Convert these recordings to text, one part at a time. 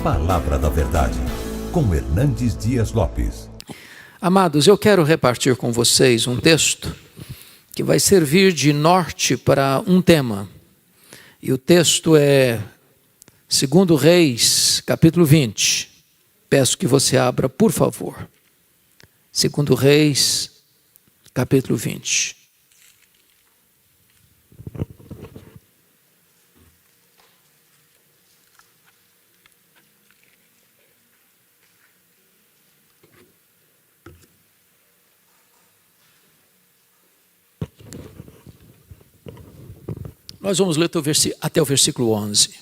Palavra da Verdade, com Hernandes Dias Lopes. Amados, eu quero repartir com vocês um texto que vai servir de norte para um tema. E o texto é 2 Reis, capítulo 20. Peço que você abra, por favor. 2 Reis, capítulo 20. Nós vamos ler até o versículo 11.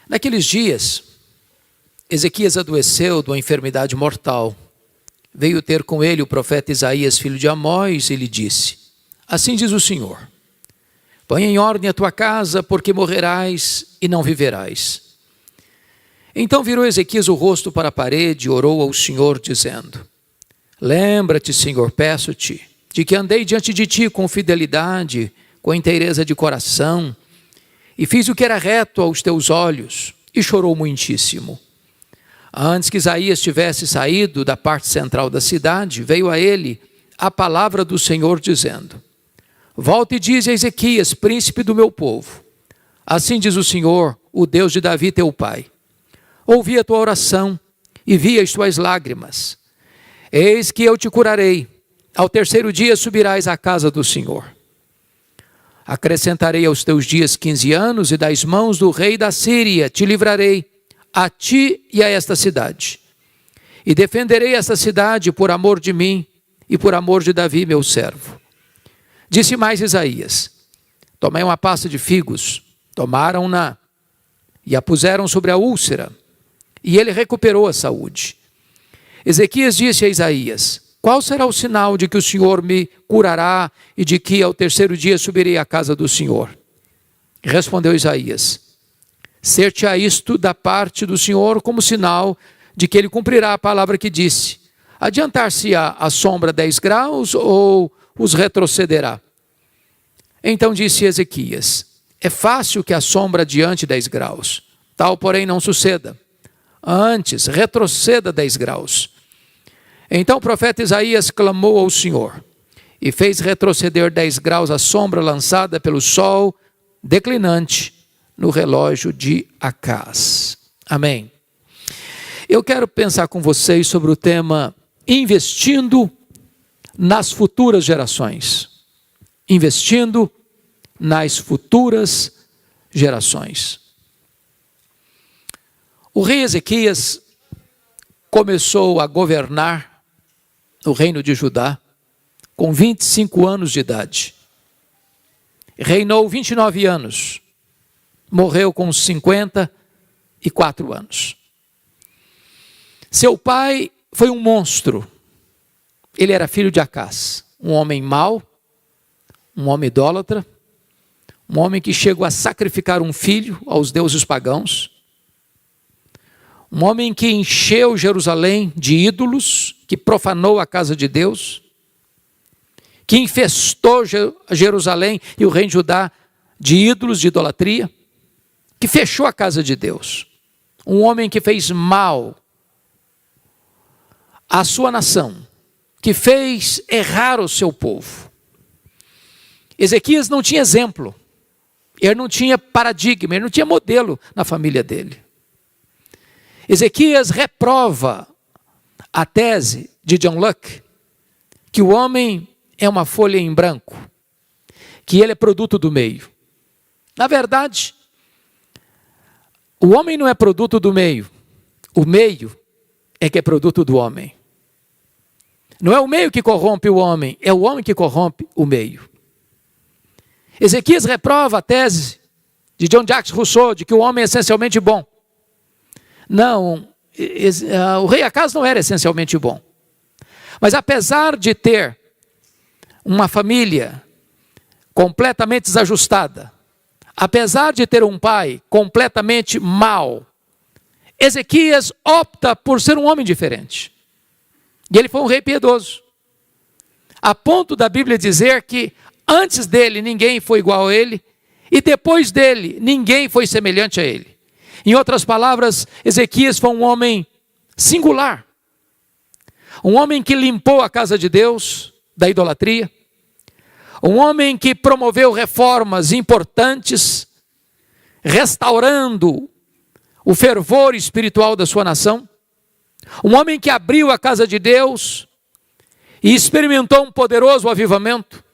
Naqueles dias, Ezequias adoeceu de uma enfermidade mortal. Veio ter com ele o profeta Isaías, filho de Amós, e lhe disse: Assim diz o Senhor, põe em ordem a tua casa, porque morrerás e não viverás. Então virou Ezequias o rosto para a parede e orou ao Senhor, dizendo: Lembra-te, Senhor, peço-te, de que andei diante de ti com fidelidade, com inteireza de coração, e fiz o que era reto aos teus olhos, e chorou muitíssimo. Antes que Isaías tivesse saído da parte central da cidade, veio a ele a palavra do Senhor, dizendo: Volta e dize a Ezequias, príncipe do meu povo: Assim diz o Senhor, o Deus de Davi teu pai: Ouvi a tua oração e vi as tuas lágrimas. Eis que eu te curarei, ao terceiro dia subirás à casa do Senhor. Acrescentarei aos teus dias 15 anos, e das mãos do rei da Síria te livrarei, a ti e a esta cidade. E defenderei esta cidade por amor de mim e por amor de Davi, meu servo. Disse mais Isaías: Tomei uma pasta de figos, tomaram-na e a puseram sobre a úlcera, e ele recuperou a saúde. Ezequias disse a Isaías: Qual será o sinal de que o Senhor me curará e de que ao terceiro dia subirei à casa do Senhor? Respondeu Isaías: Ser-te-á isto da parte do Senhor como sinal de que ele cumprirá a palavra que disse. Adiantar-se-á a sombra 10 graus ou os retrocederá? Então disse Ezequias: É fácil que a sombra adiante 10 graus. Tal, porém, não suceda. Antes, retroceda 10 graus. Então o profeta Isaías clamou ao Senhor e fez retroceder 10 graus a sombra lançada pelo sol declinante no relógio de Acaz. Amém. Eu quero pensar com vocês sobre o tema investindo nas futuras gerações. Investindo nas futuras gerações. O rei Ezequias começou a governar no reino de Judá com 25 anos de idade. Reinou 29 anos. Morreu com 54 anos. Seu pai foi um monstro. Ele era filho de Acaz, um homem mau, um homem idólatra, um homem que chegou a sacrificar um filho aos deuses pagãos, um homem que encheu Jerusalém de ídolos, que profanou a casa de Deus, que infestou Jerusalém e o reino de Judá de ídolos, de idolatria, que fechou a casa de Deus. Um homem que fez mal à sua nação, que fez errar o seu povo. Ezequias não tinha exemplo, ele não tinha paradigma, ele não tinha modelo na família dele. Ezequias reprova a tese de John Locke, que o homem é uma folha em branco, que ele é produto do meio. Na verdade, o homem não é produto do meio, o meio é que é produto do homem. Não é o meio que corrompe o homem, é o homem que corrompe o meio. Ezequias reprova a tese de John Jacques Rousseau, de que o homem é essencialmente bom. Não, o rei Acaz não era essencialmente bom. Mas apesar de ter uma família completamente desajustada, apesar de ter um pai completamente mau, Ezequias opta por ser um homem diferente. E ele foi um rei piedoso. A ponto da Bíblia dizer que antes dele ninguém foi igual a ele, e depois dele ninguém foi semelhante a ele. Em outras palavras, Ezequias foi um homem singular. Um homem que limpou a casa de Deus da idolatria. Um homem que promoveu reformas importantes, restaurando o fervor espiritual da sua nação. Um homem que abriu a casa de Deus e experimentou um poderoso avivamento.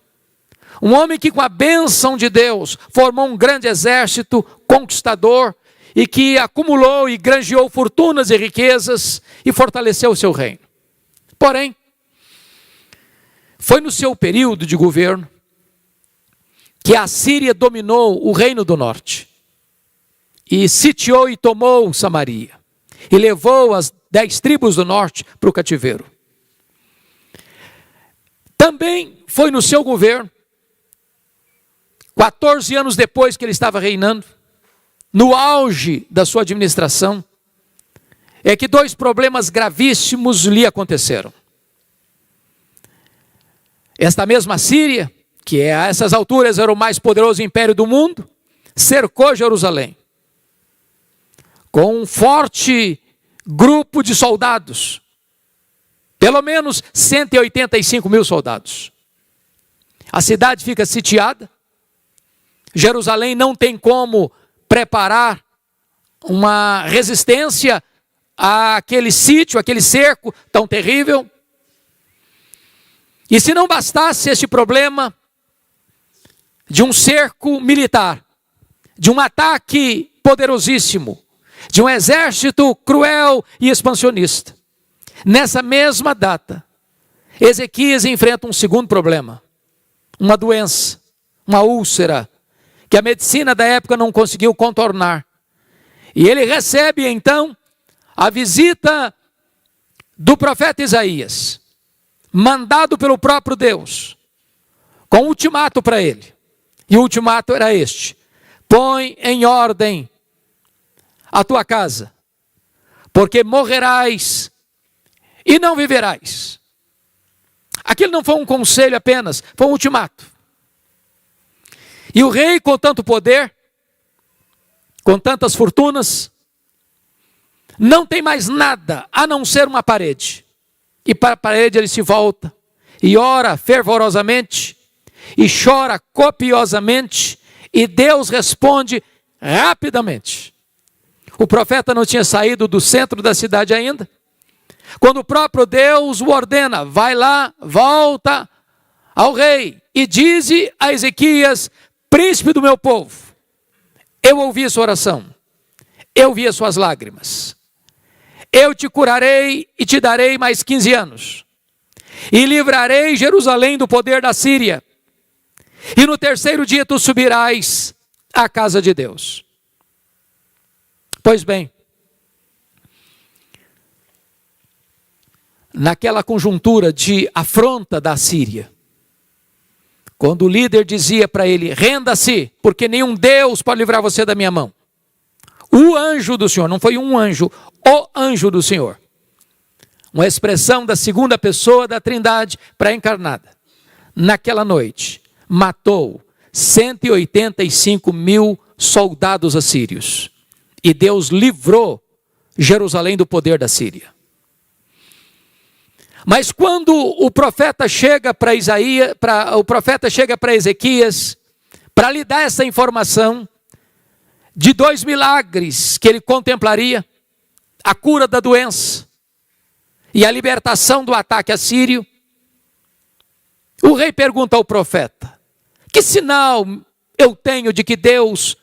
Um homem que, com a bênção de Deus, formou um grande exército conquistador e que acumulou e granjeou fortunas e riquezas e fortaleceu o seu reino. Porém, foi no seu período de governo que a Síria dominou o reino do norte e sitiou e tomou Samaria e levou as 10 tribos do norte para o cativeiro. Também foi no seu governo, 14 anos depois que ele estava reinando, no auge da sua administração, é que 2 problemas gravíssimos lhe aconteceram. Esta mesma Síria, que a essas alturas era o mais poderoso império do mundo, cercou Jerusalém com um forte grupo de soldados, pelo menos 185 mil soldados. A cidade fica sitiada, Jerusalém não tem como preparar uma resistência àquele sítio, àquele cerco tão terrível. E se não bastasse este problema de um cerco militar, de um ataque poderosíssimo, de um exército cruel e expansionista, nessa mesma data, Ezequias enfrenta um segundo problema, uma doença, uma úlcera, que a medicina da época não conseguiu contornar. E ele recebe então a visita do profeta Isaías, mandado pelo próprio Deus, com um ultimato para ele. E o ultimato era este: põe em ordem a tua casa, porque morrerás e não viverás. Aquilo não foi um conselho apenas, foi um ultimato. E o rei, com tanto poder, com tantas fortunas, não tem mais nada a não ser uma parede. E para a parede ele se volta e ora fervorosamente e chora copiosamente, e Deus responde rapidamente. O profeta não tinha saído do centro da cidade ainda, quando o próprio Deus o ordena: vai lá, volta ao rei e dize a Ezequias: príncipe do meu povo, eu ouvi a sua oração, eu vi as suas lágrimas, eu te curarei e te darei mais 15 anos, e livrarei Jerusalém do poder da Síria, e no 3º dia tu subirás à casa de Deus. Pois bem, naquela conjuntura de afronta da Síria, quando o líder dizia para ele: renda-se, porque nenhum Deus pode livrar você da minha mão. O anjo do Senhor, não foi um anjo, o anjo do Senhor. Uma expressão da segunda pessoa da Trindade pré-encarnada. Naquela noite, matou 185 mil soldados assírios. E Deus livrou Jerusalém do poder da Síria. Mas quando o profeta chega para Ezequias, para lhe dar essa informação de 2 milagres que ele contemplaria: a cura da doença e a libertação do ataque assírio, o rei pergunta ao profeta: que sinal eu tenho de que Deus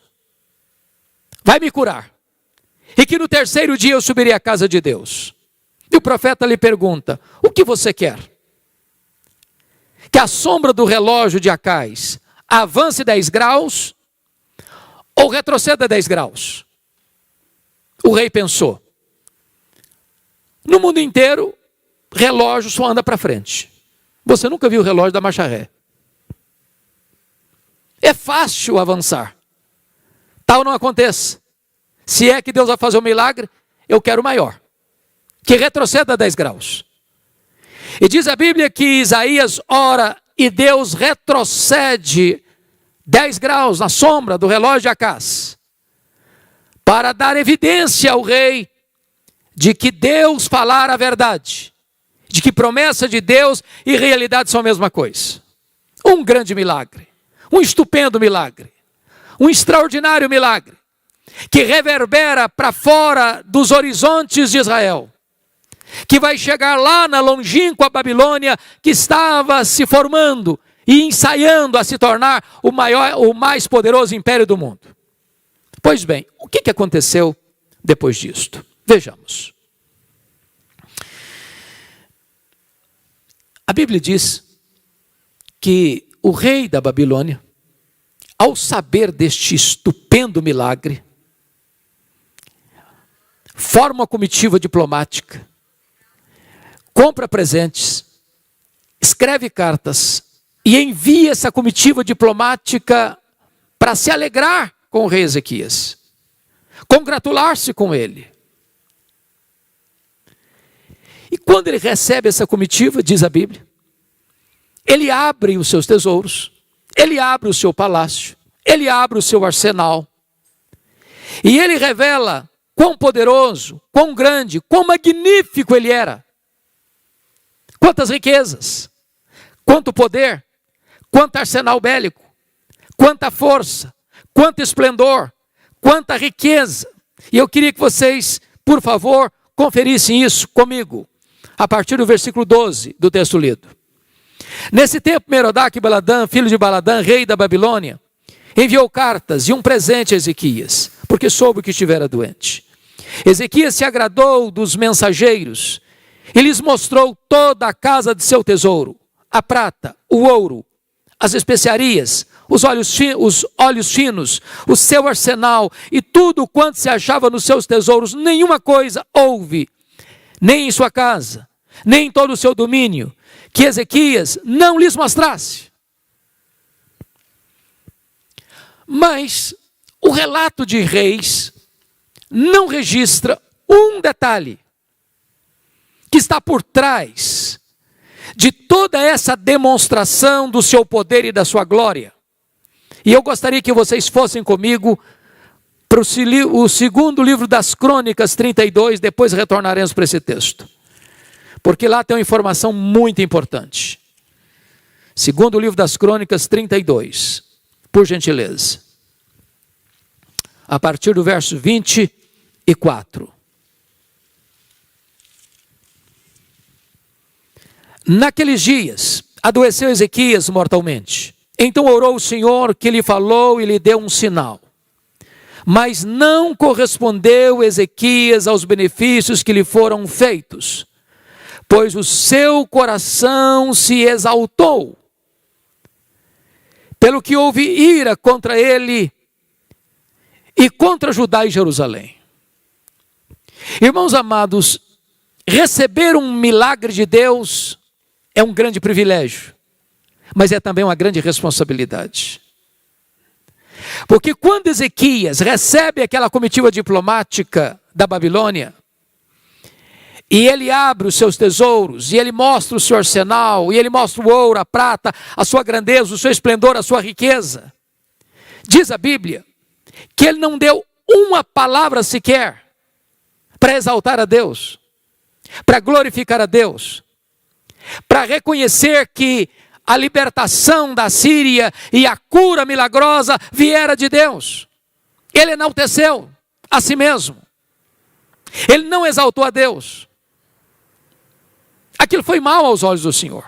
vai me curar e que no 3º dia eu subirei à casa de Deus? E o profeta lhe pergunta: o que você quer? Que a sombra do relógio de Acais avance 10 graus ou retroceda 10 graus? O rei pensou: no mundo inteiro, relógio só anda para frente. Você nunca viu o relógio da marcha ré. É fácil avançar. Tal não aconteça. Se é que Deus vai fazer um milagre, eu quero maior, que retroceda 10 graus. E diz a Bíblia que Isaías ora e Deus retrocede 10 graus na sombra do relógio de Acás, para dar evidência ao rei de que Deus falara a verdade, de que promessa de Deus e realidade são a mesma coisa. Um grande milagre, um estupendo milagre, um extraordinário milagre, que reverbera para fora dos horizontes de Israel, que vai chegar lá na longínqua Babilônia, que estava se formando e ensaiando a se tornar o mais poderoso império do mundo. Pois bem, o que aconteceu depois disto? Vejamos. A Bíblia diz que o rei da Babilônia, ao saber deste estupendo milagre, forma uma comitiva diplomática, compra presentes, escreve cartas e envia essa comitiva diplomática para se alegrar com o rei Ezequias, congratular-se com ele. E quando ele recebe essa comitiva, diz a Bíblia, ele abre os seus tesouros, ele abre o seu palácio, ele abre o seu arsenal, e ele revela quão poderoso, quão grande, quão magnífico ele era. Quantas riquezas, quanto poder, quanto arsenal bélico, quanta força, quanto esplendor, quanta riqueza. E eu queria que vocês, por favor, conferissem isso comigo, a partir do versículo 12 do texto lido. Nesse tempo, Merodach-Baladã, filho de Baladã, rei da Babilônia, enviou cartas e um presente a Ezequias, porque soube que estivera doente. Ezequias se agradou dos mensageiros e lhes mostrou toda a casa de seu tesouro, a prata, o ouro, as especiarias, os óleos finos, o seu arsenal e tudo quanto se achava nos seus tesouros. Nenhuma coisa houve, nem em sua casa, nem em todo o seu domínio, que Ezequias não lhes mostrasse. Mas o relato de Reis não registra um detalhe que está por trás de toda essa demonstração do seu poder e da sua glória. E eu gostaria que vocês fossem comigo para o segundo livro das Crônicas 32, depois retornaremos para esse texto, porque lá tem uma informação muito importante. Segundo livro das Crônicas 32, por gentileza, a partir do verso 24. Naqueles dias, adoeceu Ezequias mortalmente. Então orou o Senhor, que lhe falou e lhe deu um sinal. Mas não correspondeu Ezequias aos benefícios que lhe foram feitos, pois o seu coração se exaltou, pelo que houve ira contra ele e contra Judá e Jerusalém. Irmãos amados, receber um milagre de Deus é um grande privilégio, mas é também uma grande responsabilidade. Porque quando Ezequias recebe aquela comitiva diplomática da Babilônia, e ele abre os seus tesouros, e ele mostra o seu arsenal, e ele mostra o ouro, a prata, a sua grandeza, o seu esplendor, a sua riqueza, diz a Bíblia que ele não deu uma palavra sequer para exaltar a Deus, para glorificar a Deus, para reconhecer que a libertação da Síria e a cura milagrosa viera de Deus. Ele enalteceu a si mesmo. Ele não exaltou a Deus. Aquilo foi mal aos olhos do Senhor.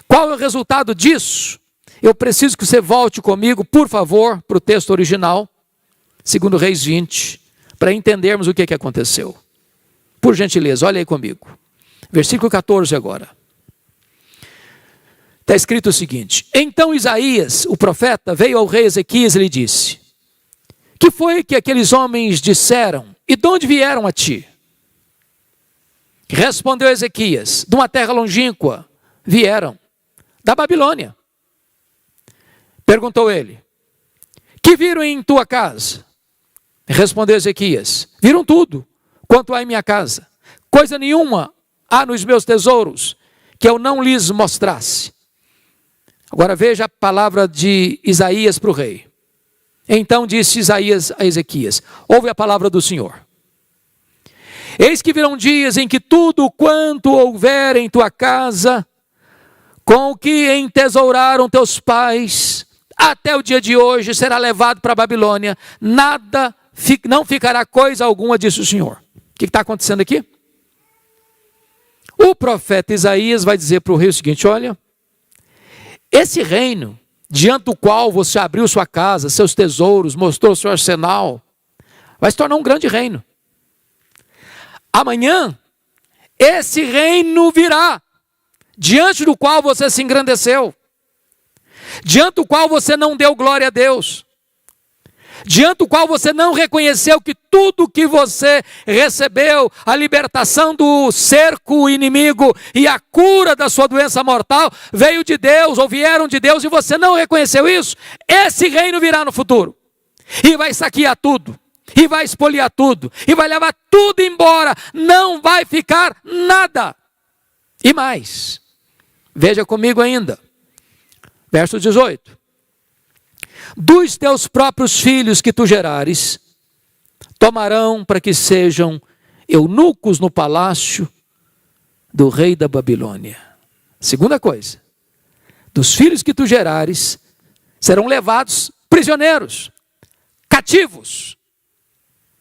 Qual é o resultado disso? Eu preciso que você volte comigo, por favor, para o texto original, 2 Reis 20, para entendermos o que aconteceu. Por gentileza, olha aí comigo. Versículo 14 agora. Está escrito o seguinte: então Isaías, o profeta, veio ao rei Ezequias e lhe disse: que foi que aqueles homens disseram e de onde vieram a ti? Respondeu Ezequias: de uma terra longínqua vieram, da Babilônia. Perguntou ele: que viram em tua casa? Respondeu Ezequias: viram tudo quanto há em minha casa, coisa nenhuma há nos meus tesouros que eu não lhes mostrasse. Agora veja a palavra de Isaías para o rei. Então disse Isaías a Ezequias: ouve a palavra do Senhor. Eis que virão dias em que tudo quanto houver em tua casa, com o que entesouraram teus pais, até o dia de hoje será levado para a Babilônia, não ficará coisa alguma, disse o Senhor. O que está acontecendo aqui? O profeta Isaías vai dizer para o rei o seguinte: olha, esse reino, diante do qual você abriu sua casa, seus tesouros, mostrou seu arsenal, vai se tornar um grande reino. Amanhã, esse reino virá, diante do qual você se engrandeceu, diante do qual você não deu glória a Deus, diante do qual você não reconheceu que tudo que você recebeu, a libertação do cerco inimigo e a cura da sua doença mortal, veio de Deus ou vieram de Deus, e você não reconheceu isso, esse reino virá no futuro, e vai saquear tudo, e vai espoliar tudo, e vai levar tudo embora, não vai ficar nada. E mais, veja comigo ainda, verso 18. Dos teus próprios filhos que tu gerares, tomarão para que sejam eunucos no palácio do rei da Babilônia. Segunda coisa, dos filhos que tu gerares, serão levados prisioneiros, cativos.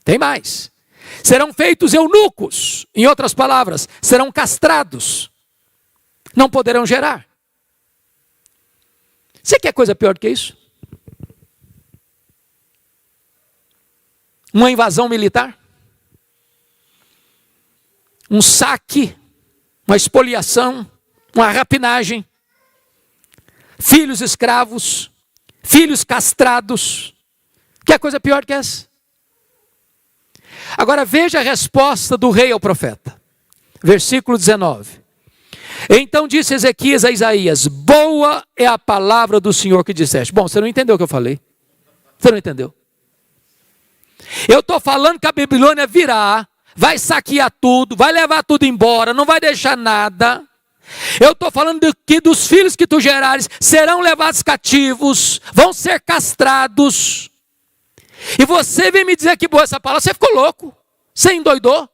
Tem mais, serão feitos eunucos, em outras palavras, serão castrados, não poderão gerar. Você quer coisa pior do que isso? Uma invasão militar? Um saque? Uma espoliação? Uma rapinagem? Filhos escravos? Filhos castrados? Quer coisa pior do que essa? Agora veja a resposta do rei ao profeta. Versículo 19. Então disse Ezequias a Isaías: boa é a palavra do Senhor que disseste. Bom, você não entendeu o que eu falei. Você não entendeu. Eu estou falando que a Babilônia virá, vai saquear tudo, vai levar tudo embora, não vai deixar nada. Eu estou falando que dos filhos que tu gerares serão levados cativos, vão ser castrados. E você vem me dizer que boa essa palavra, você ficou louco, você endoidou,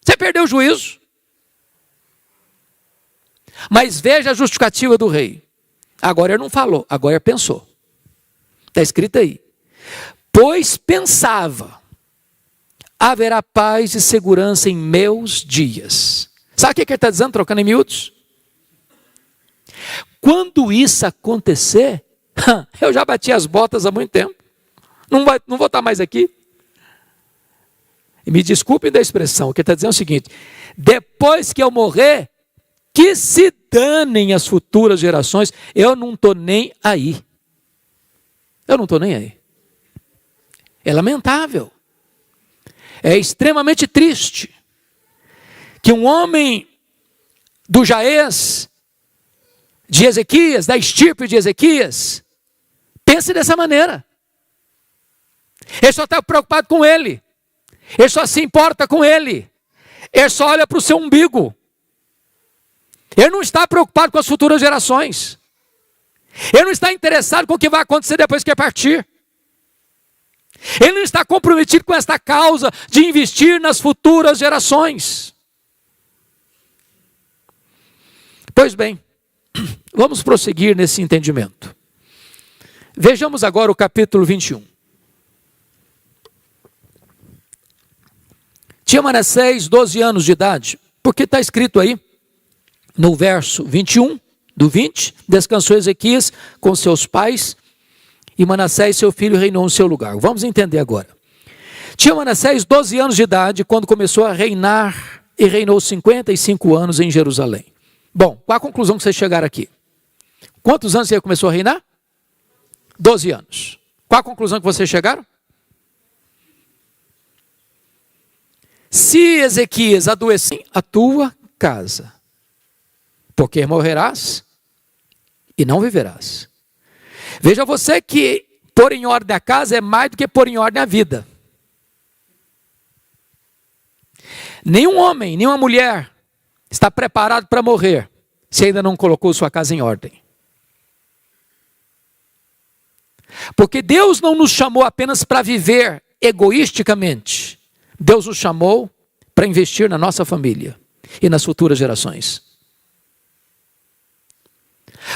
você perdeu o juízo. Mas veja a justificativa do rei. Agora ele não falou, agora ele pensou. Está escrito aí. Pois pensava, haverá paz e segurança em meus dias. Sabe o que ele está dizendo, trocando em miúdos? Quando isso acontecer, eu já bati as botas há muito tempo. Não vou estar mais aqui. E me desculpem da expressão, o que ele está dizendo é o seguinte: depois que eu morrer, que se danem as futuras gerações, eu não estou nem aí. Eu não estou nem aí. É lamentável. É extremamente triste que um homem do jaez de Ezequias, da estirpe de Ezequias, pense dessa maneira. Ele só está preocupado com ele. Ele só se importa com ele. Ele só olha para o seu umbigo. Ele não está preocupado com as futuras gerações. Ele não está interessado com o que vai acontecer depois que ele partir. Ele não está comprometido com esta causa de investir nas futuras gerações. Pois bem, vamos prosseguir nesse entendimento. Vejamos agora o capítulo 21. Tinha Manassés 12 anos de idade, porque está escrito aí, no verso 21, do 20, descansou Ezequias com seus pais, e Manassés, seu filho, reinou no seu lugar. Vamos entender agora. Tinha Manassés 12 anos de idade, quando começou a reinar, e reinou 55 anos em Jerusalém. Bom, qual a conclusão que vocês chegaram aqui? Quantos anos ele começou a reinar? 12 anos. Qual a conclusão que vocês chegaram? Se Ezequias adoecer a tua casa, porque morrerás e não viverás. Veja você que pôr em ordem a casa é mais do que pôr em ordem a vida. Nenhum homem, nenhuma mulher está preparado para morrer se ainda não colocou sua casa em ordem. Porque Deus não nos chamou apenas para viver egoisticamente. Deus nos chamou para investir na nossa família e nas futuras gerações.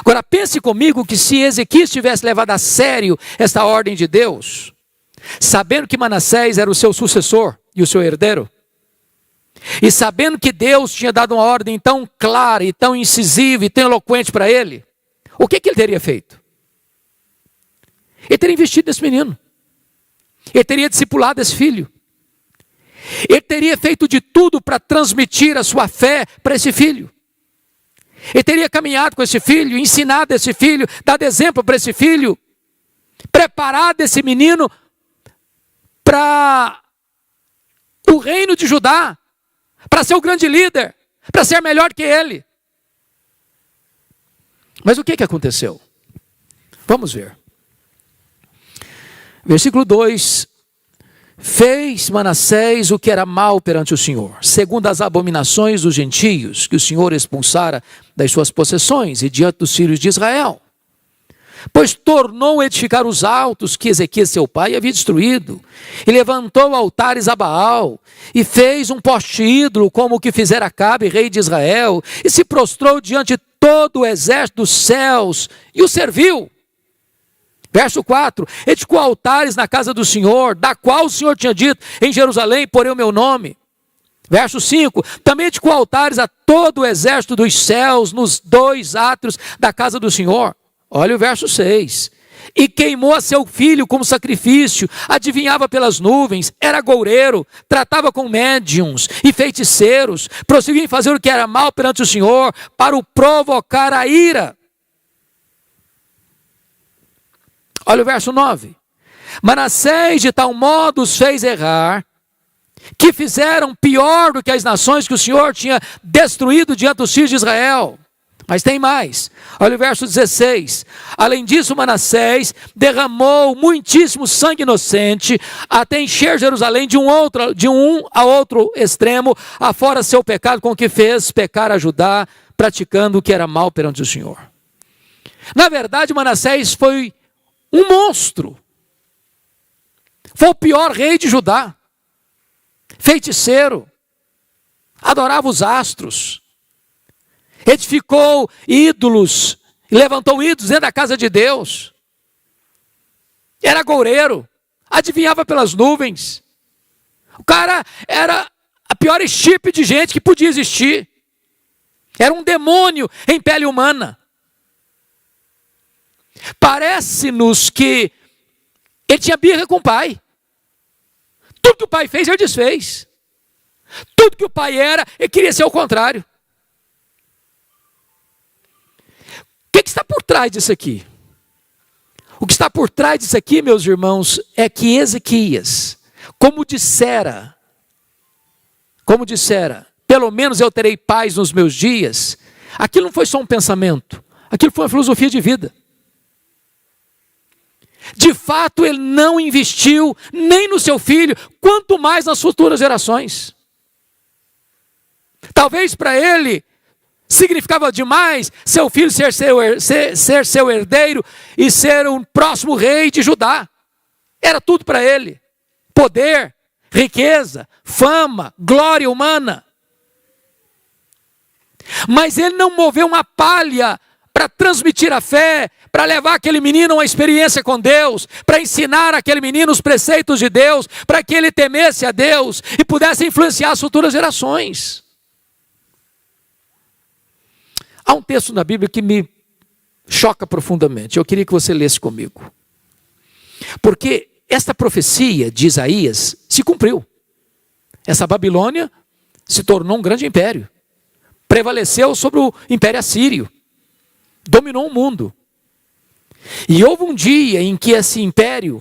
Agora pense comigo que se Ezequias tivesse levado a sério essa ordem de Deus, sabendo que Manassés era o seu sucessor e o seu herdeiro, e sabendo que Deus tinha dado uma ordem tão clara e tão incisiva e tão eloquente para ele, o que ele teria feito? Ele teria investido nesse menino. Ele teria discipulado esse filho. Ele teria feito de tudo para transmitir a sua fé para esse filho. Ele teria caminhado com esse filho, ensinado esse filho, dado exemplo para esse filho, preparado esse menino para o reino de Judá, para ser o grande líder, para ser melhor que ele. Mas o que aconteceu? Vamos ver. Versículo 2. Fez Manassés o que era mal perante o Senhor, segundo as abominações dos gentios, que o Senhor expulsara das suas possessões e diante dos filhos de Israel. Pois tornou a edificar os altos que Ezequias seu pai havia destruído, e levantou altares a Baal, e fez um poste ídolo como o que fizera Acabe, rei de Israel, e se prostrou diante de todo o exército dos céus, e o serviu. Verso 4, edificou altares na casa do Senhor, da qual o Senhor tinha dito, em Jerusalém porei o meu nome. Verso 5, também edificou altares a todo o exército dos céus, nos 2 átrios da casa do Senhor. Olha o verso 6. E queimou a seu filho como sacrifício, adivinhava pelas nuvens, era agoureiro, tratava com médiuns e feiticeiros, prosseguiu em fazer o que era mal perante o Senhor, para o provocar a ira. Olha o verso 9. Manassés de tal modo os fez errar, que fizeram pior do que as nações que o Senhor tinha destruído diante dos filhos de Israel. Mas tem mais. Olha o verso 16. Além disso, Manassés derramou muitíssimo sangue inocente, até encher Jerusalém de um a outro extremo, afora seu pecado, com que fez pecar a Judá, praticando o que era mal perante o Senhor. Na verdade, Manassés foi um monstro. Foi o pior rei de Judá. Feiticeiro. Adorava os astros. Edificou ídolos. Levantou ídolos dentro da casa de Deus. Era agoureiro. Adivinhava pelas nuvens. O cara era a pior estirpe de gente que podia existir. Era um demônio em pele humana. Parece-nos que ele tinha birra com o pai. Tudo que o pai fez, ele desfez. Tudo que o pai era, ele queria ser o contrário. O que está por trás disso aqui? O que está por trás disso aqui, meus irmãos, é que Ezequias, como dissera, pelo menos eu terei paz nos meus dias, aquilo não foi só um pensamento, aquilo foi uma filosofia de vida. De fato, ele não investiu nem no seu filho, quanto mais nas futuras gerações. Talvez para ele significava demais seu filho ser seu herdeiro e ser o próximo rei de Judá. Era tudo para ele. Poder, riqueza, fama, glória humana. Mas ele não moveu uma palha para transmitir a fé, para levar aquele menino a uma experiência com Deus, para ensinar aquele menino os preceitos de Deus, para que ele temesse a Deus e pudesse influenciar as futuras gerações. Há um texto na Bíblia que me choca profundamente. Eu queria que você lesse comigo. Porque esta profecia de Isaías se cumpriu. Essa Babilônia se tornou um grande império. Prevaleceu sobre o Império Assírio. Dominou o mundo. E houve um dia em que esse império,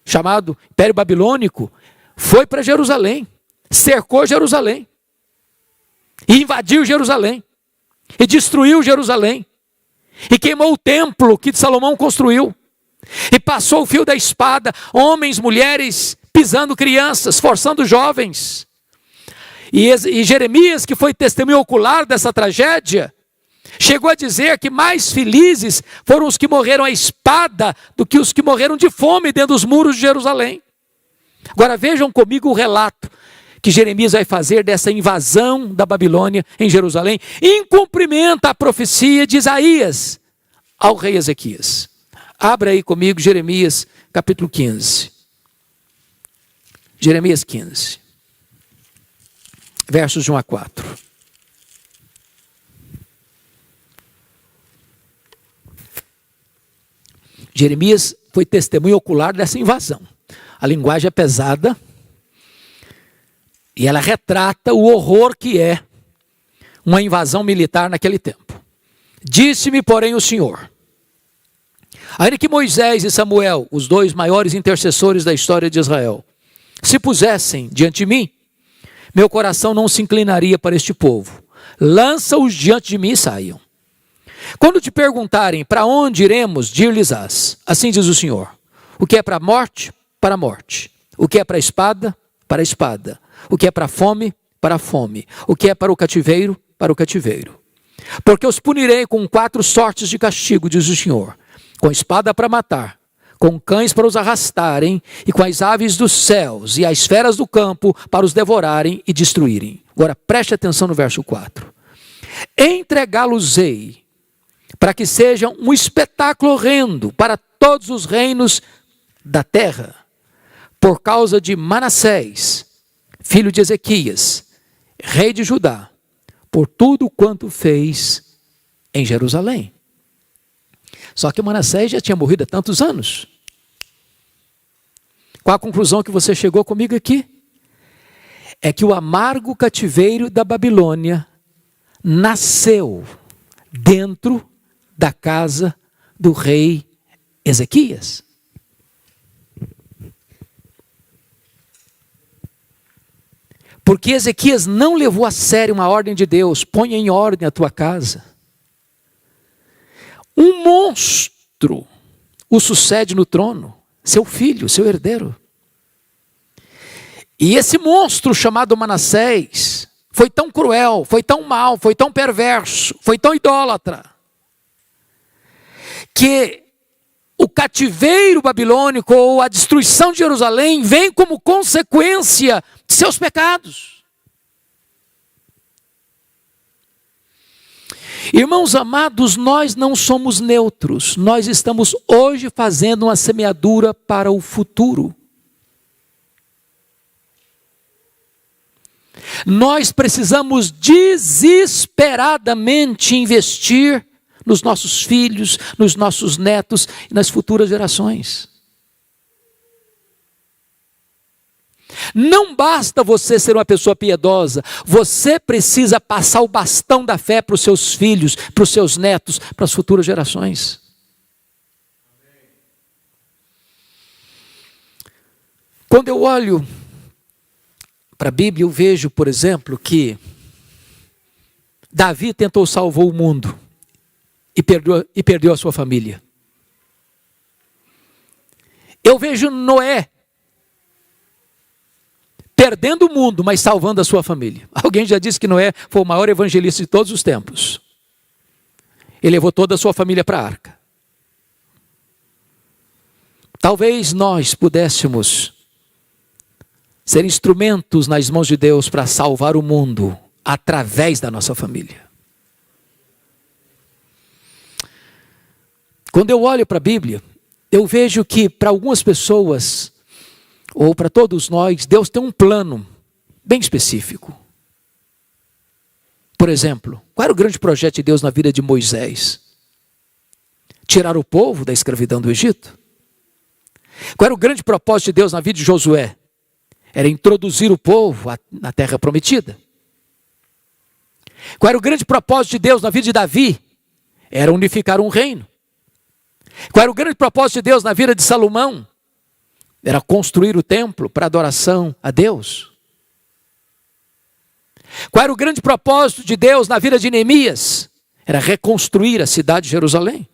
chamado Império Babilônico, foi para Jerusalém, cercou Jerusalém, e invadiu Jerusalém, e destruiu Jerusalém, e queimou o templo que Salomão construiu, e passou o fio da espada, homens, mulheres, pisando crianças, forçando jovens. E Jeremias, que foi testemunho ocular dessa tragédia, Chegou a dizer que mais felizes foram os que morreram à espada do que os que morreram de fome dentro dos muros de Jerusalém. Agora vejam comigo o relato que Jeremias vai fazer dessa invasão da Babilônia em Jerusalém, em cumprimento à profecia de Isaías ao rei Ezequias. Abra aí comigo Jeremias capítulo 15. Jeremias 15, versos de 1 a 4. Jeremias foi testemunho ocular dessa invasão. A linguagem é pesada e ela retrata o horror que é uma invasão militar naquele tempo. Disse-me, porém, o Senhor: ainda que Moisés e Samuel, os dois maiores intercessores da história de Israel, se pusessem diante de mim, meu coração não se inclinaria para este povo. Lança-os diante de mim e saiam. Quando te perguntarem para onde iremos, dir-lhes-ás: assim diz o Senhor, o que é para a morte, para a morte. O que é para a espada, para a espada. O que é para a fome, para a fome. O que é para o cativeiro, para o cativeiro. Porque os punirei com 4 sortes de castigo, diz o Senhor: com espada para matar, com cães para os arrastarem, e com as aves dos céus e as feras do campo para os devorarem e destruírem. Agora preste atenção no verso 4. Entregá-los-ei para que sejam um espetáculo horrendo para todos os reinos da terra, por causa de Manassés, filho de Ezequias, rei de Judá, por tudo quanto fez em Jerusalém. Só que Manassés já tinha morrido há tantos anos. Qual a conclusão que você chegou comigo aqui? É que o amargo cativeiro da Babilônia nasceu dentro da casa do rei Ezequias. Porque Ezequias não levou a sério uma ordem de Deus: ponha em ordem a tua casa. Um monstro o sucede no trono, seu filho, seu herdeiro. E esse monstro chamado Manassés foi tão cruel, foi tão mau, foi tão perverso, foi tão idólatra, que o cativeiro babilônico ou a destruição de Jerusalém vem como consequência de seus pecados. Irmãos amados, nós não somos neutros, nós estamos hoje fazendo uma semeadura para o futuro. Nós precisamos desesperadamente investir nos nossos filhos, nos nossos netos e nas futuras gerações. Não basta você ser uma pessoa piedosa, você precisa passar o bastão da fé para os seus filhos, para os seus netos, para as futuras gerações. Quando eu olho para a Bíblia, eu vejo, por exemplo, que Davi tentou salvar o mundo e perdeu a sua família. Eu vejo Noé perdendo o mundo, mas salvando a sua família. Alguém já disse que Noé foi o maior evangelista de todos os tempos. Ele levou toda a sua família para a arca. Talvez nós pudéssemos ser instrumentos nas mãos de Deus para salvar o mundo através da nossa família. Quando eu olho para a Bíblia, eu vejo que para algumas pessoas, ou para todos nós, Deus tem um plano bem específico. Por exemplo, qual era o grande projeto de Deus na vida de Moisés? Tirar o povo da escravidão do Egito. Qual era o grande propósito de Deus na vida de Josué? Era introduzir o povo na terra prometida. Qual era o grande propósito de Deus na vida de Davi? Era unificar um reino. Qual era o grande propósito de Deus na vida de Salomão? Era construir o templo para adoração a Deus. Qual era o grande propósito de Deus na vida de Neemias? Era reconstruir a cidade de Jerusalém.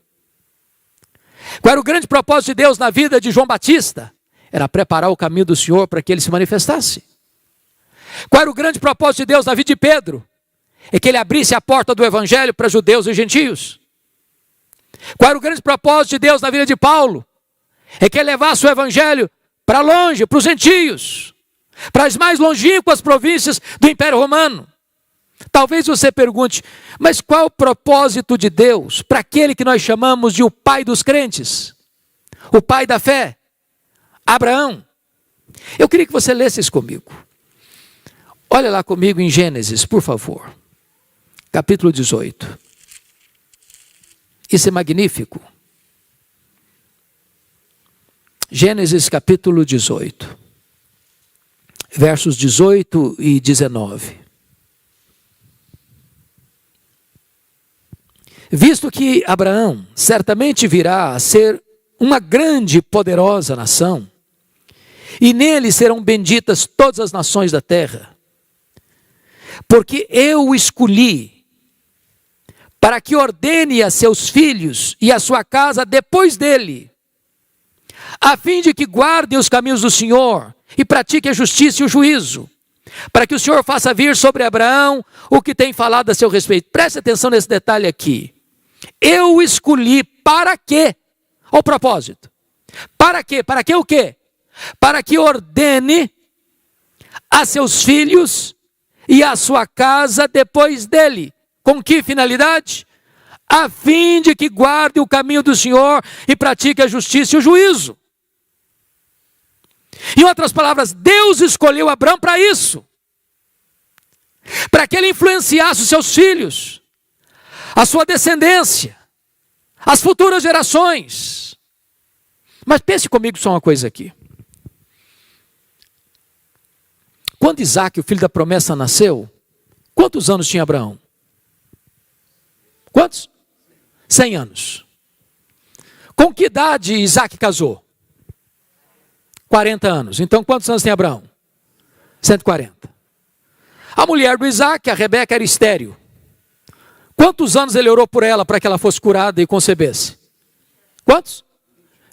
Qual era o grande propósito de Deus na vida de João Batista? Era preparar o caminho do Senhor para que ele se manifestasse. Qual era o grande propósito de Deus na vida de Pedro? É que ele abrisse a porta do evangelho para judeus e gentios. Qual era o grande propósito de Deus na vida de Paulo? É que ele levasse o evangelho para longe, para os gentios, para as mais longínquas províncias do Império Romano. Talvez você pergunte, mas qual o propósito de Deus para aquele que nós chamamos de o pai dos crentes? O pai da fé? Abraão. Eu queria que você lesse isso comigo. Olha lá comigo em Gênesis, por favor. Capítulo 18. Isso é magnífico. Gênesis capítulo 18. Versos 18 e 19. Visto que Abraão certamente virá a ser uma grande e poderosa nação, e nele serão benditas todas as nações da terra, porque eu o escolhi para que ordene a seus filhos e a sua casa depois dele, a fim de que guardem os caminhos do Senhor e pratiquem a justiça e o juízo, para que o Senhor faça vir sobre Abraão o que tem falado a seu respeito. Preste atenção nesse detalhe aqui. Eu o escolhi para quê? Olha o propósito. Para quê? Para que o quê? Para que ordene a seus filhos e a sua casa depois dele. Com que finalidade? A fim de que guarde o caminho do Senhor e pratique a justiça e o juízo. Em outras palavras, Deus escolheu Abraão para isso. Para que ele influenciasse os seus filhos, a sua descendência, as futuras gerações. Mas pense comigo só uma coisa aqui. Quando Isaac, o filho da promessa, nasceu, quantos anos tinha Abraão? Quantos? 100 anos. Com que idade Isaac casou? 40 anos. Então quantos anos tem Abraão? 140. A mulher do Isaac, a Rebeca, era estéril. Quantos anos ele orou por ela para que ela fosse curada e concebesse? Quantos?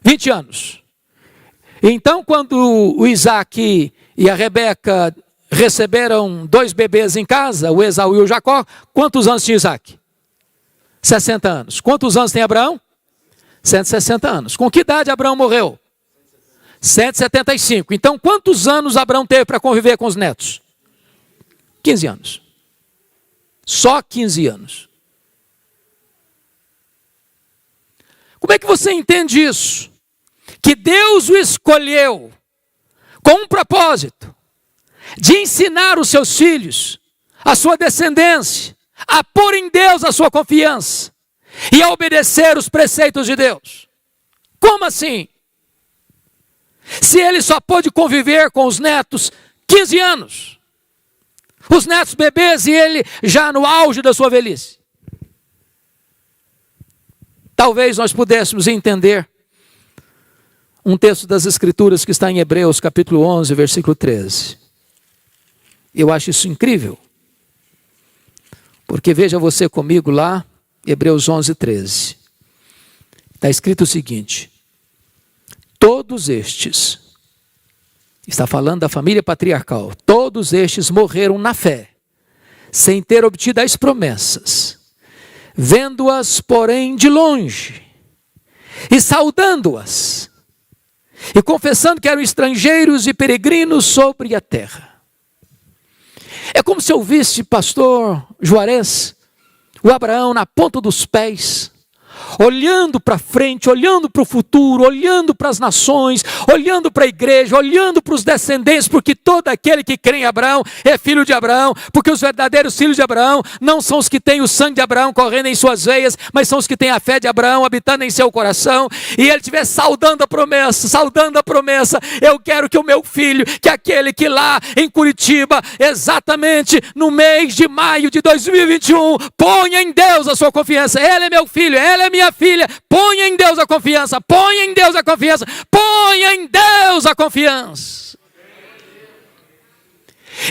20 anos. Então quando o Isaac e a Rebeca receberam 2 bebês em casa, o Esaú e o Jacó, quantos anos tinha Isaac? 60 anos. Quantos anos tem Abraão? 160 anos. Com que idade Abraão morreu? 175. Então quantos anos Abraão teve para conviver com os netos? 15 anos. Só 15 anos. Como é que você entende isso? Que Deus o escolheu com um propósito de ensinar os seus filhos, a sua descendência, a pôr em Deus a sua confiança e a obedecer os preceitos de Deus. Como assim? Se ele só pôde conviver com os netos 15 anos, os netos bebês e ele já no auge da sua velhice. Talvez nós pudéssemos entender um texto das Escrituras que está em Hebreus capítulo 11, versículo 13. Eu acho isso incrível. Porque veja você comigo lá, Hebreus 11, 13. Está escrito o seguinte: todos estes, está falando da família patriarcal, todos estes morreram na fé, sem ter obtido as promessas, vendo-as, porém, de longe, e saudando-as, e confessando que eram estrangeiros e peregrinos sobre a terra. É como se eu visse, pastor Juarez, o Abraão na ponta dos pés, olhando para frente, olhando para o futuro, olhando para as nações, olhando para a igreja, olhando para os descendentes, porque todo aquele que crê em Abraão é filho de Abraão, porque os verdadeiros filhos de Abraão não são os que têm o sangue de Abraão correndo em suas veias, mas são os que têm a fé de Abraão habitando em seu coração, e ele estiver saudando a promessa, eu quero que o meu filho, que aquele que lá em Curitiba, exatamente no mês de maio de 2021, ponha em Deus a sua confiança. Ele é meu filho, ela é minha filha, ponha em Deus a confiança, ponha em Deus a confiança, ponha em Deus a confiança.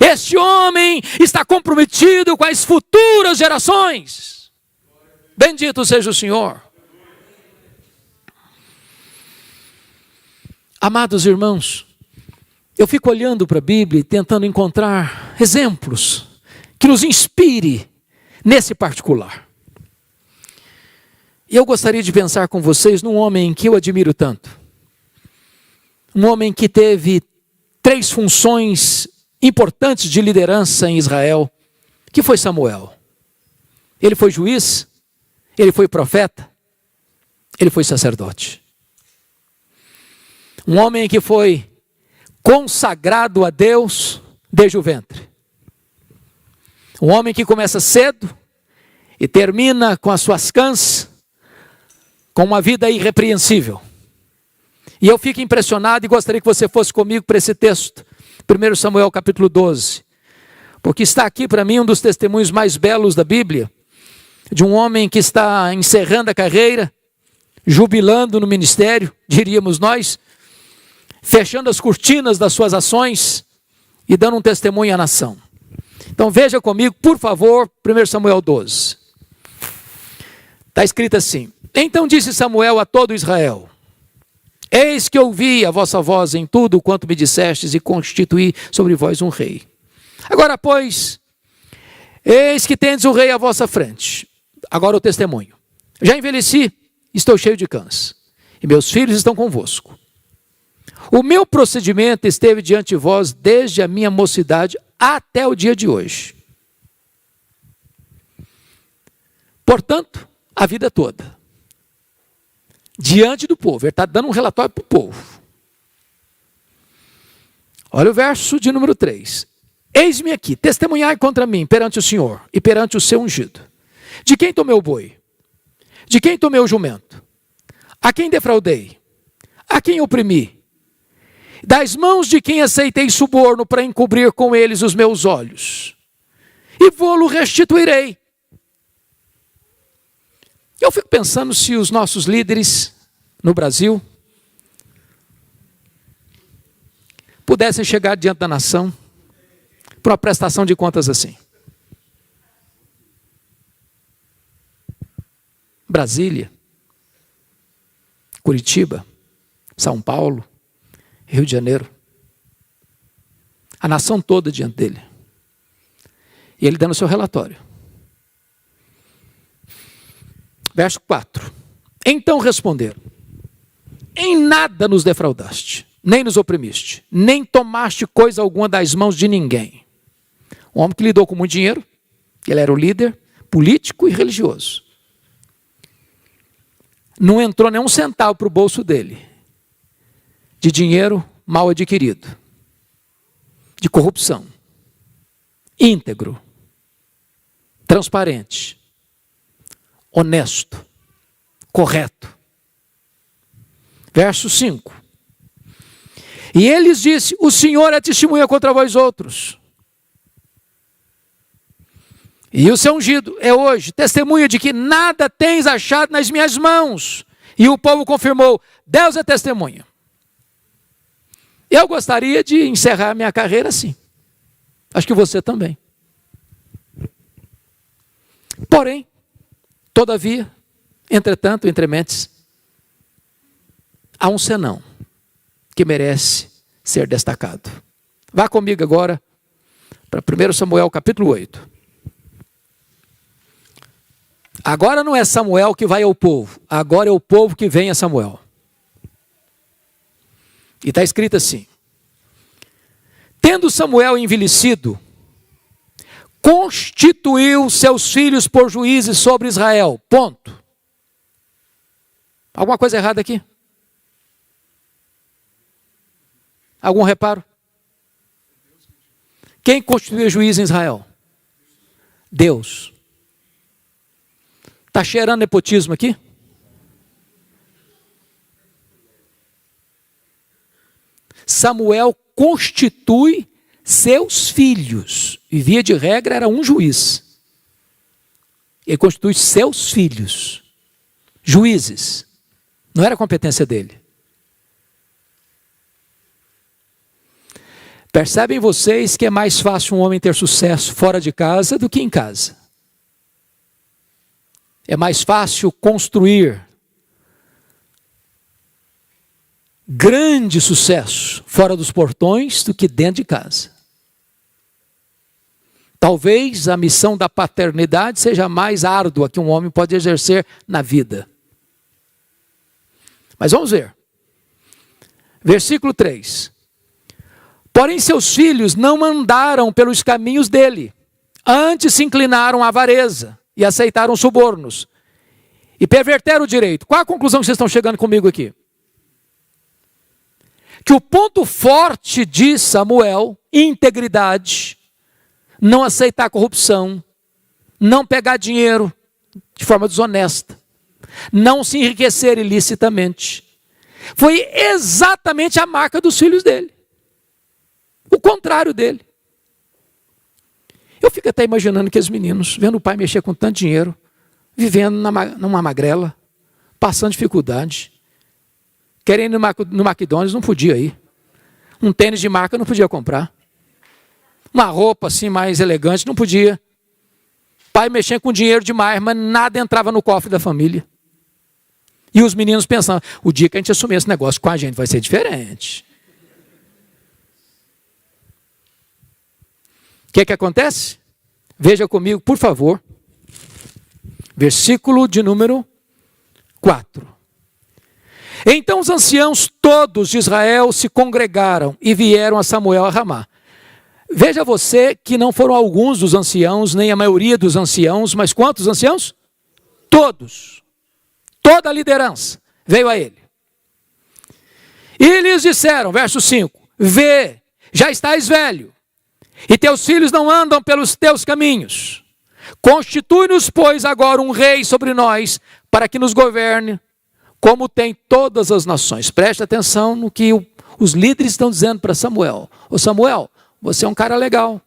Este homem está comprometido com as futuras gerações. Bendito seja o Senhor. Amados irmãos, eu fico olhando para a Bíblia e tentando encontrar exemplos que nos inspire nesse particular. E eu gostaria de pensar com vocês num homem que eu admiro tanto. Um homem que teve 3 funções importantes de liderança em Israel, que foi Samuel. Ele foi juiz, ele foi profeta, ele foi sacerdote. Um homem que foi consagrado a Deus desde o ventre. Um homem que começa cedo e termina com as suas cãs, com uma vida irrepreensível. E eu fico impressionado e gostaria que você fosse comigo para esse texto, 1 Samuel capítulo 12, porque está aqui para mim um dos testemunhos mais belos da Bíblia, de um homem que está encerrando a carreira, jubilando no ministério, diríamos nós, fechando as cortinas das suas ações e dando um testemunho à nação. Então veja comigo, por favor, 1 Samuel 12. Está escrito assim: Então disse Samuel a todo Israel: Eis que ouvi a vossa voz em tudo quanto me dissestes e constituí sobre vós um rei. Agora, pois, eis que tendes o rei à vossa frente. Agora o testemunho. Já envelheci, estou cheio de cãs, e meus filhos estão convosco. O meu procedimento esteve diante de vós desde a minha mocidade até o dia de hoje. Portanto, a vida toda, diante do povo, ele está dando um relatório para o povo. Olha o verso de número 3. Eis-me aqui, testemunhai contra mim perante o Senhor e perante o seu ungido. De quem tomei o boi? De quem tomei o jumento? A quem defraudei? A quem oprimi? Das mãos de quem aceitei suborno para encobrir com eles os meus olhos? E vô-lo restituirei. Eu fico pensando se os nossos líderes no Brasil pudessem chegar diante da nação para uma prestação de contas assim. Brasília, Curitiba, São Paulo, Rio de Janeiro. A nação toda diante dele. E ele dando o seu relatório. Verso 4. Então responderam: Em nada nos defraudaste, nem nos oprimiste, nem tomaste coisa alguma das mãos de ninguém. Um homem que lidou com muito dinheiro, ele era o líder político e religioso. Não entrou nem um centavo para o bolso dele, de dinheiro mal adquirido, de corrupção, íntegro, transparente, honesto, correto. Verso 5. E eles disse: O Senhor é testemunha contra vós outros. E o seu ungido é hoje testemunha de que nada tens achado nas minhas mãos. E o povo confirmou: Deus é testemunha. Eu gostaria de encerrar minha carreira assim. Acho que você também. Porém, todavia, entretanto, entrementes, há um senão que merece ser destacado. Vá comigo agora para 1 Samuel capítulo 8. Agora não é Samuel que vai ao povo, agora é o povo que vem a Samuel. E está escrito assim: Tendo Samuel envelhecido, constituiu seus filhos por juízes sobre Israel. Ponto. Alguma coisa errada aqui? Algum reparo? Quem constituiu juiz em Israel? Deus. Está cheirando nepotismo aqui? Samuel constitui seus filhos. E via de regra era um juiz. Ele constitui seus filhos. Juízes. Não era competência dele. Percebem vocês que é mais fácil um homem ter sucesso fora de casa do que em casa. É mais fácil construir grande sucesso fora dos portões do que dentro de casa. Talvez a missão da paternidade seja a mais árdua que um homem pode exercer na vida. Mas vamos ver. Versículo 3. Porém seus filhos não andaram pelos caminhos dele, antes se inclinaram à avareza e aceitaram subornos e perverteram o direito. Qual a conclusão que vocês estão chegando comigo aqui? Que o ponto forte de Samuel, integridade, não aceitar corrupção, não pegar dinheiro de forma desonesta, não se enriquecer ilicitamente, foi exatamente a marca dos filhos dele. O contrário dele. Eu fico até imaginando aqueles meninos, vendo o pai mexer com tanto dinheiro, vivendo numa magrela, passando dificuldade, querendo ir no McDonald's, não podia ir. Um tênis de marca não podia comprar. Uma roupa assim mais elegante não podia. Pai mexendo com dinheiro demais, mas nada entrava no cofre da família. E os meninos pensando, o dia que a gente assumir esse negócio com a gente vai ser diferente. O que acontece? Veja comigo, por favor. Versículo de número 4. Então os anciãos todos de Israel se congregaram e vieram a Samuel a Ramá. Veja você que não foram alguns dos anciãos, nem a maioria dos anciãos, mas quantos anciãos? Todos. Toda a liderança veio a ele. E lhes disseram, verso 5, vê, já estás velho, e teus filhos não andam pelos teus caminhos. Constitui-nos, pois, agora um rei sobre nós, para que nos governe, como tem todas as nações. Preste atenção no que os líderes estão dizendo para Samuel. Ô Samuel, você é um cara legal.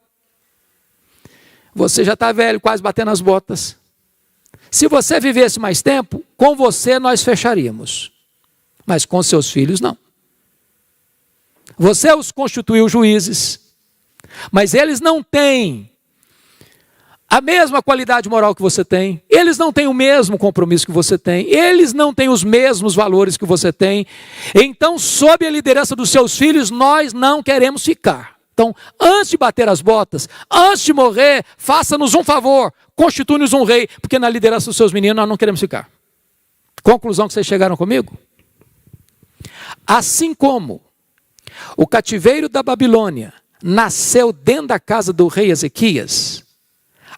Você já está velho, quase batendo as botas. Se você vivesse mais tempo, com você nós fecharíamos. Mas com seus filhos, não. Você os constituiu juízes, mas eles não têm a mesma qualidade moral que você tem, eles não têm o mesmo compromisso que você tem, eles não têm os mesmos valores que você tem. Então, sob a liderança dos seus filhos, nós não queremos ficar. Então, antes de bater as botas, antes de morrer, faça-nos um favor, constitui-nos um rei, porque na liderança dos seus meninos nós não queremos ficar. Conclusão que vocês chegaram comigo? Assim como o cativeiro da Babilônia nasceu dentro da casa do rei Ezequias,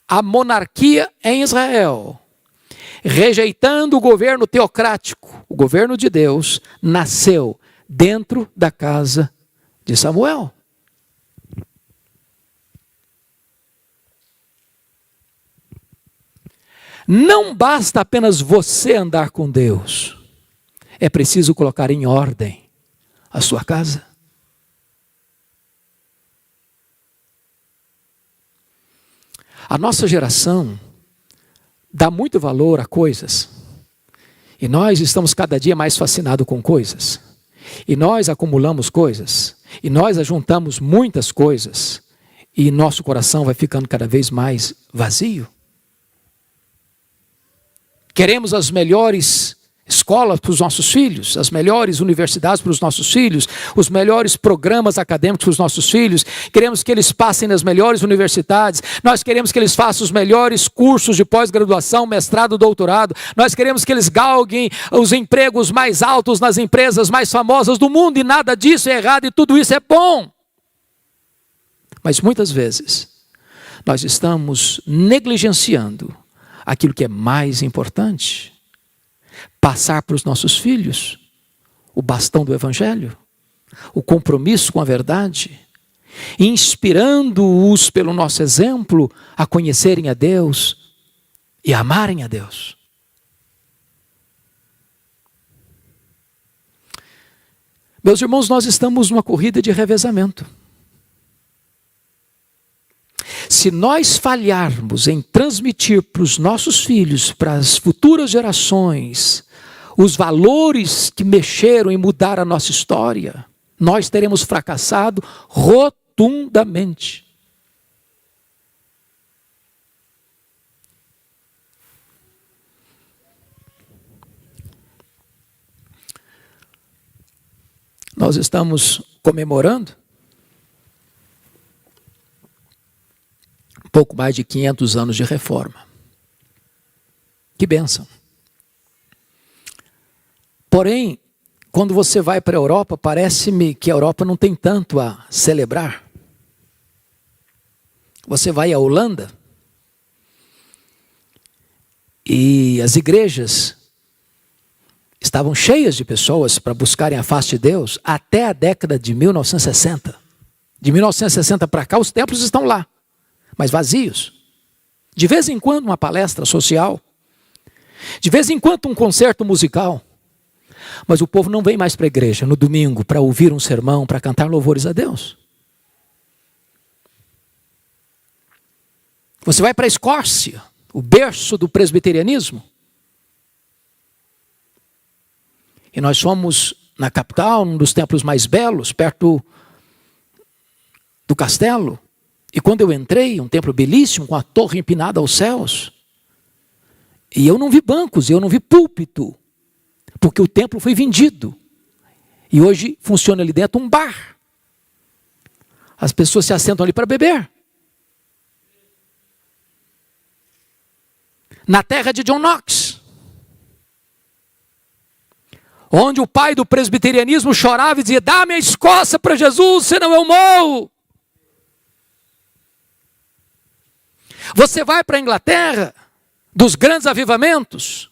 a monarquia em Israel, rejeitando o governo teocrático, o governo de Deus, nasceu dentro da casa de Samuel. Não basta apenas você andar com Deus, é preciso colocar em ordem a sua casa. A nossa geração dá muito valor a coisas. E nós estamos cada dia mais fascinados com coisas. E nós acumulamos coisas. E nós ajuntamos muitas coisas. E nosso coração vai ficando cada vez mais vazio. Queremos as melhores escolas para os nossos filhos, as melhores universidades para os nossos filhos, os melhores programas acadêmicos para os nossos filhos, queremos que eles passem nas melhores universidades, nós queremos que eles façam os melhores cursos de pós-graduação, mestrado, doutorado, nós queremos que eles galguem os empregos mais altos nas empresas mais famosas do mundo, e nada disso é errado e tudo isso é bom. Mas muitas vezes nós estamos negligenciando aquilo que é mais importante. Passar para os nossos filhos o bastão do Evangelho, o compromisso com a verdade, inspirando-os pelo nosso exemplo a conhecerem a Deus e a amarem a Deus. Meus irmãos, nós estamos numa corrida de revezamento. Se nós falharmos em transmitir para os nossos filhos, para as futuras gerações, os valores que mexeram e mudaram a nossa história, nós teremos fracassado rotundamente. Nós estamos comemorando pouco mais de 500 anos de reforma. Que bênção. Porém, quando você vai para a Europa, parece-me que a Europa não tem tanto a celebrar. Você vai à Holanda e as igrejas estavam cheias de pessoas para buscarem a face de Deus até a década de 1960. De 1960 para cá, os templos estão lá, mas vazios. De vez em quando uma palestra social, de vez em quando um concerto musical, mas o povo não vem mais para a igreja no domingo para ouvir um sermão, para cantar louvores a Deus. Você vai para a Escócia, o berço do presbiterianismo, e nós fomos na capital, um dos templos mais belos, perto do castelo. E quando eu entrei, um templo belíssimo, com a torre empinada aos céus. E eu não vi bancos, eu não vi púlpito, porque o templo foi vendido. E hoje funciona ali dentro um bar. As pessoas se assentam ali para beber. Na terra de John Knox, onde o pai do presbiterianismo chorava e dizia: dá-me a Escócia para Jesus, senão eu morro. Você vai para a Inglaterra, dos grandes avivamentos,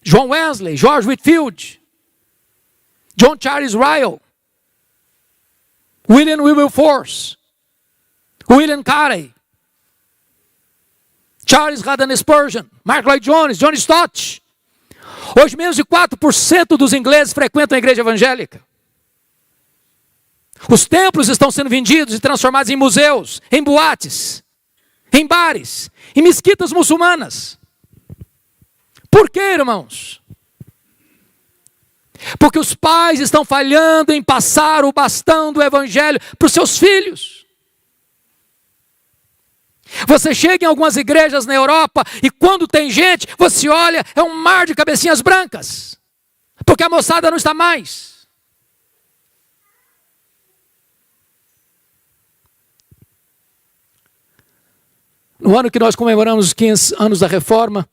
John Wesley, George Whitefield, John Charles Ryle, William Wilberforce, William Carey, Charles Haddon Spurgeon, Mark Lloyd Jones, John Stott. Hoje menos de 4% dos ingleses frequentam a igreja evangélica. Os templos estão sendo vendidos e transformados em museus, em boates, em bares, em mesquitas muçulmanas. Por quê, irmãos? Porque os pais estão falhando em passar o bastão do evangelho para os seus filhos. Você chega em algumas igrejas na Europa e quando tem gente, você olha, é um mar de cabecinhas brancas. Porque a moçada não está mais. No ano que nós comemoramos os 15 anos da Reforma,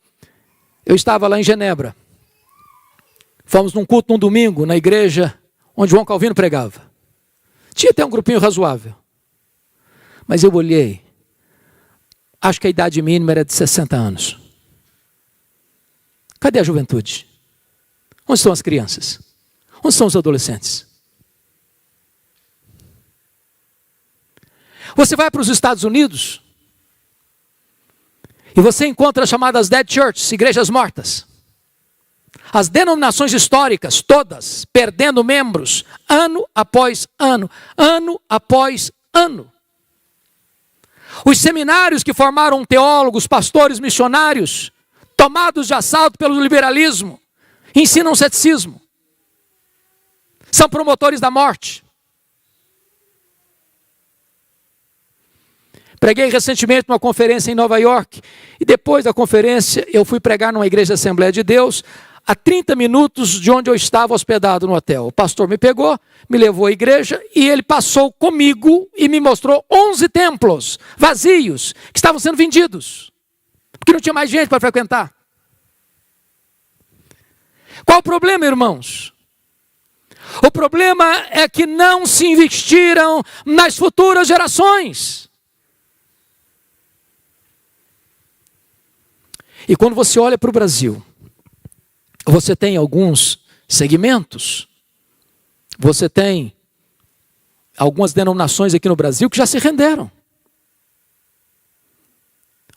eu estava lá em Genebra. Fomos num culto num domingo, na igreja onde João Calvino pregava. Tinha até um grupinho razoável. Mas eu olhei, acho que a idade mínima era de 60 anos. Cadê a juventude? Onde estão as crianças? Onde estão os adolescentes? Você vai para os Estados Unidos e você encontra as chamadas dead churches, igrejas mortas. As denominações históricas, todas, perdendo membros, ano após ano, ano após ano. Os seminários que formaram teólogos, pastores, missionários, tomados de assalto pelo liberalismo, ensinam ceticismo. São promotores da morte. Preguei recentemente numa conferência em Nova York, e depois da conferência eu fui pregar numa igreja da Assembleia de Deus, a 30 minutos de onde eu estava hospedado no hotel. O pastor me pegou, me levou à igreja e ele passou comigo e me mostrou 11 templos vazios que estavam sendo vendidos, porque não tinha mais gente para frequentar. Qual o problema, irmãos? O problema é que não se investiram nas futuras gerações. E quando você olha para o Brasil, você tem alguns segmentos, você tem algumas denominações aqui no Brasil que já se renderam.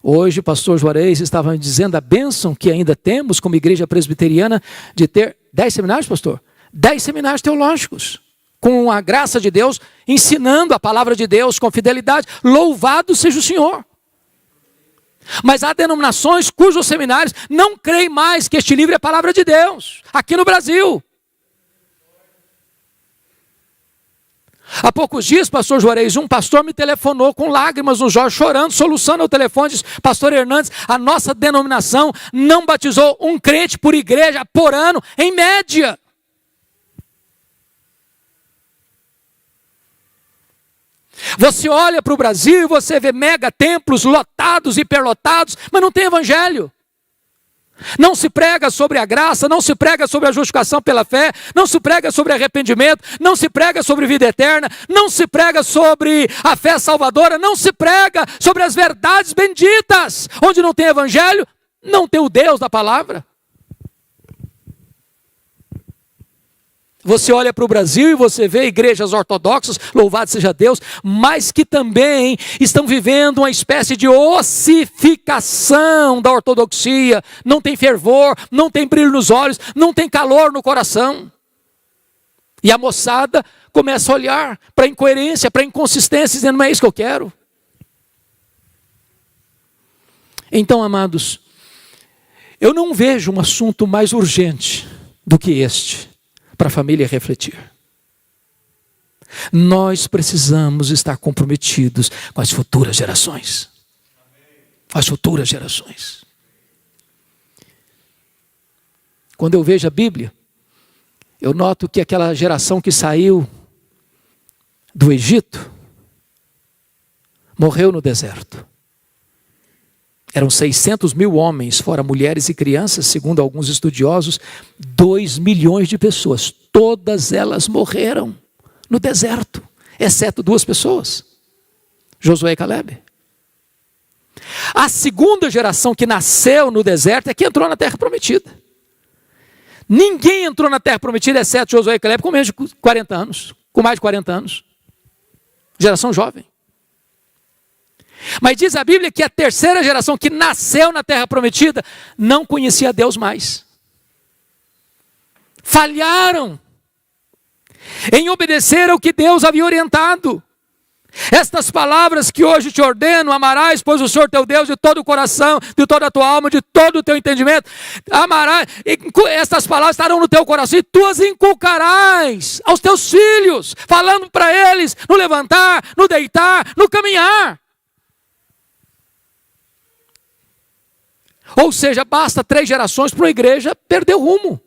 Hoje o pastor Juarez estava me dizendo a bênção que ainda temos como igreja presbiteriana de ter 10 seminários, pastor? 10 seminários teológicos, com a graça de Deus, ensinando a palavra de Deus com fidelidade. Louvado seja o Senhor. Mas há denominações cujos seminários não creem mais que este livro é a palavra de Deus, aqui no Brasil. Há poucos dias, pastor Juarez, um pastor me telefonou com lágrimas nos olhos, chorando, soluçando ao telefone, disse: pastor Hernandes, a nossa denominação não batizou um crente por igreja por ano, em média. Você olha para o Brasil e você vê mega templos lotados, hiperlotados, mas não tem evangelho. Não se prega sobre a graça, não se prega sobre a justificação pela fé, não se prega sobre arrependimento, não se prega sobre vida eterna, não se prega sobre a fé salvadora, não se prega sobre as verdades benditas. Onde não tem evangelho, não tem o Deus da palavra. Você olha para o Brasil e você vê igrejas ortodoxas, louvado seja Deus, mas que também estão vivendo uma espécie de ossificação da ortodoxia. Não tem fervor, não tem brilho nos olhos, não tem calor no coração. E a moçada começa a olhar para a incoerência, para a inconsistência, dizendo, não é isso que eu quero. Então, amados, eu não vejo um assunto mais urgente do que este para a família refletir. Nós precisamos estar comprometidos com as futuras gerações. As futuras gerações. Quando eu vejo a Bíblia, eu noto que aquela geração que saiu do Egito morreu no deserto. Eram 600 mil homens, fora mulheres e crianças, segundo alguns estudiosos, 2 milhões de pessoas. Todas elas morreram no deserto, exceto 2 pessoas, Josué e Calebe. A segunda geração que nasceu no deserto é que entrou na terra prometida. Ninguém entrou na terra prometida, exceto Josué e Calebe, com menos de 40 anos, com mais de 40 anos. Geração jovem. Mas diz a Bíblia que a terceira geração que nasceu na terra prometida não conhecia Deus mais. Falharam em obedecer ao que Deus havia orientado. Estas palavras que hoje te ordeno, amarás, pois o Senhor teu Deus de todo o coração, de toda a tua alma, de todo o teu entendimento, amarás, estas palavras estarão no teu coração e tu as inculcarás aos teus filhos, falando para eles no levantar, no deitar, no caminhar. Ou seja, basta 3 gerações para uma igreja perder o rumo.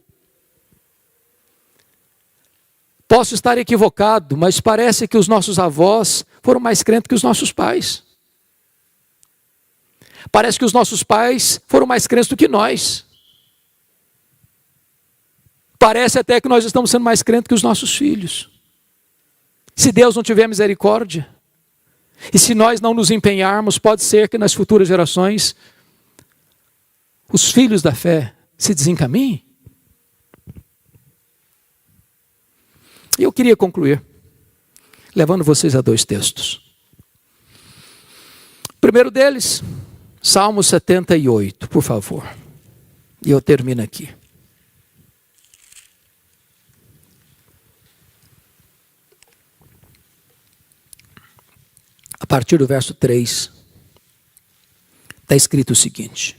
Posso estar equivocado, mas parece que os nossos avós foram mais crentes que os nossos pais. Parece que os nossos pais foram mais crentes do que nós. Parece até que nós estamos sendo mais crentes que os nossos filhos. Se Deus não tiver misericórdia, e se nós não nos empenharmos, pode ser que nas futuras gerações os filhos da fé se desencaminhem. E eu queria concluir, levando vocês a 2 textos. O primeiro deles, Salmo 78, por favor. E eu termino aqui. A partir do verso 3, está escrito o seguinte: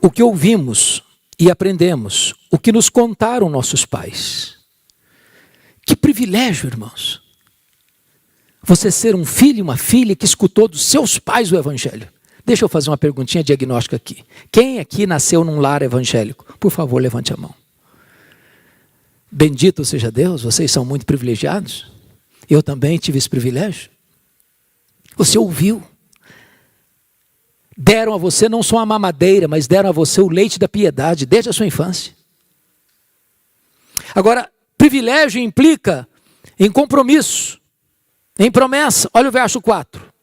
o que ouvimos e aprendemos, o que nos contaram nossos pais. Que privilégio, irmãos. Você ser um filho e uma filha que escutou dos seus pais o evangelho. Deixa eu fazer uma perguntinha diagnóstica aqui. Quem aqui nasceu num lar evangélico? Por favor, levante a mão. Bendito seja Deus, vocês são muito privilegiados. Eu também tive esse privilégio. Você ouviu. Deram a você não só a mamadeira, mas deram a você o leite da piedade desde a sua infância. Agora, privilégio implica em compromisso, em promessa. Olha o verso 4.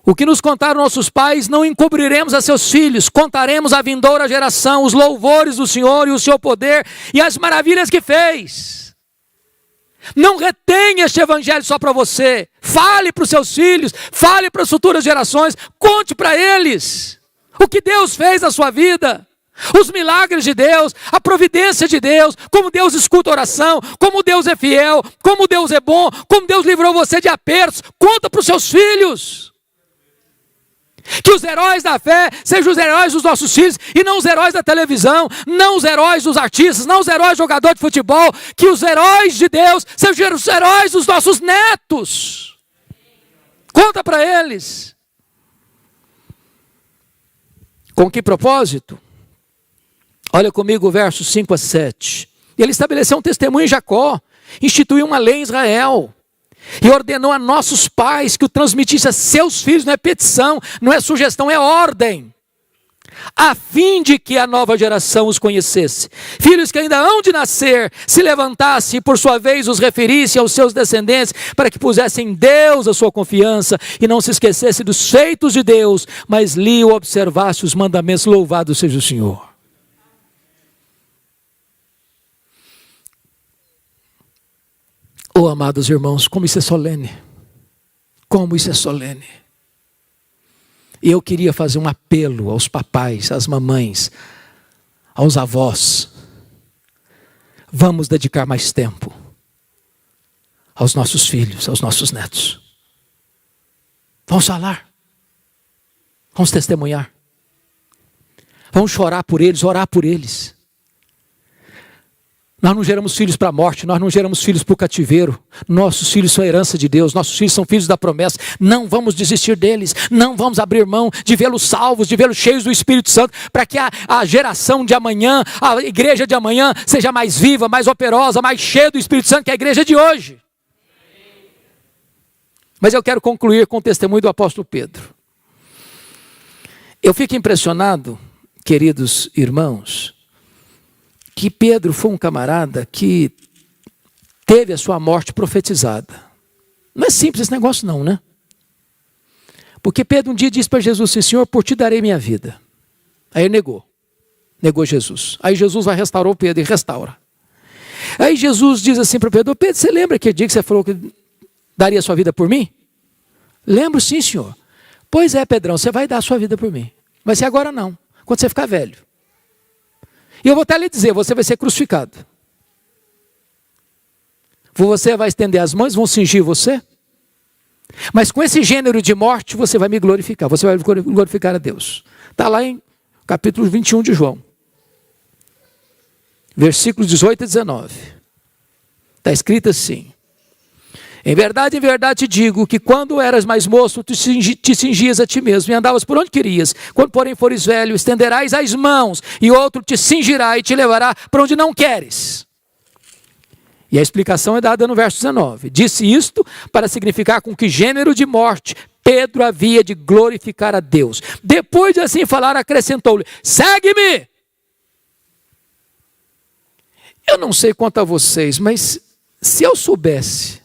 O que nos contaram nossos pais, não encobriremos a seus filhos, contaremos à vindoura geração os louvores do Senhor e o seu poder e as maravilhas que fez. Não retenha este evangelho só para você. Fale para os seus filhos, fale para as futuras gerações, conte para eles o que Deus fez na sua vida, os milagres de Deus, a providência de Deus, como Deus escuta a oração, como Deus é fiel, como Deus é bom, como Deus livrou você de apertos. Conta para os seus filhos. Que os heróis da fé sejam os heróis dos nossos filhos e não os heróis da televisão, não os heróis dos artistas, não os heróis do jogador de futebol. Que os heróis de Deus sejam os heróis dos nossos netos. Conta para eles. Com que propósito? Olha comigo o verso 5 a 7. Ele estabeleceu um testemunho em Jacó. instituiu uma lei em Israel e ordenou a nossos pais que o transmitisse a seus filhos. Não é petição, não é sugestão, é ordem, a fim de que a nova geração os conhecesse. Filhos que ainda hão de nascer, se levantasse e por sua vez os referisse aos seus descendentes, para que pusessem em Deus a sua confiança e não se esquecesse dos feitos de Deus, mas li ou observasse os mandamentos. Louvado seja o Senhor. Oh, amados irmãos, como isso é solene. Como isso é solene. E eu queria fazer um apelo aos papais, às mamães, aos avós. Vamos dedicar mais tempo aos nossos filhos, aos nossos netos. Vamos falar. Vamos testemunhar. Vamos chorar por eles, orar por eles. Nós não geramos filhos para a morte, nós não geramos filhos para o cativeiro. Nossos filhos são herança de Deus, nossos filhos são filhos da promessa. Não vamos desistir deles, não vamos abrir mão de vê-los salvos, de vê-los cheios do Espírito Santo, para que a geração de amanhã, a igreja de amanhã, seja mais viva, mais operosa, mais cheia do Espírito Santo que a igreja de hoje. Mas eu quero concluir com o testemunho do apóstolo Pedro. Eu fico impressionado, queridos irmãos, que Pedro foi um camarada que teve a sua morte profetizada. Não é simples esse negócio não, né? Porque Pedro um dia disse para Jesus assim: Senhor, por ti darei minha vida. Aí ele negou Jesus. Aí Jesus vai restaurar o Pedro e restaura. Aí Jesus diz assim para Pedro: Pedro, você lembra aquele dia que você falou que daria a sua vida por mim? Lembro sim, Senhor. Pois é, Pedrão, você vai dar a sua vida por mim. Vai ser agora não, quando você ficar velho. E eu vou até lhe dizer, você vai ser crucificado. Você vai estender as mãos, vão cingir você. Mas com esse gênero de morte, você vai me glorificar. Você vai glorificar a Deus. Está lá em capítulo 21 de João. Versículos 18 e 19. Está escrito assim: em verdade te digo que quando eras mais moço, te cingias a ti mesmo e andavas por onde querias. Quando porém fores velho, estenderás as mãos e outro te cingirá e te levará para onde não queres. E a explicação é dada no verso 19. Disse isto para significar com que gênero de morte Pedro havia de glorificar a Deus. Depois de assim falar, acrescentou-lhe: segue-me. Eu não sei quanto a vocês, mas se eu soubesse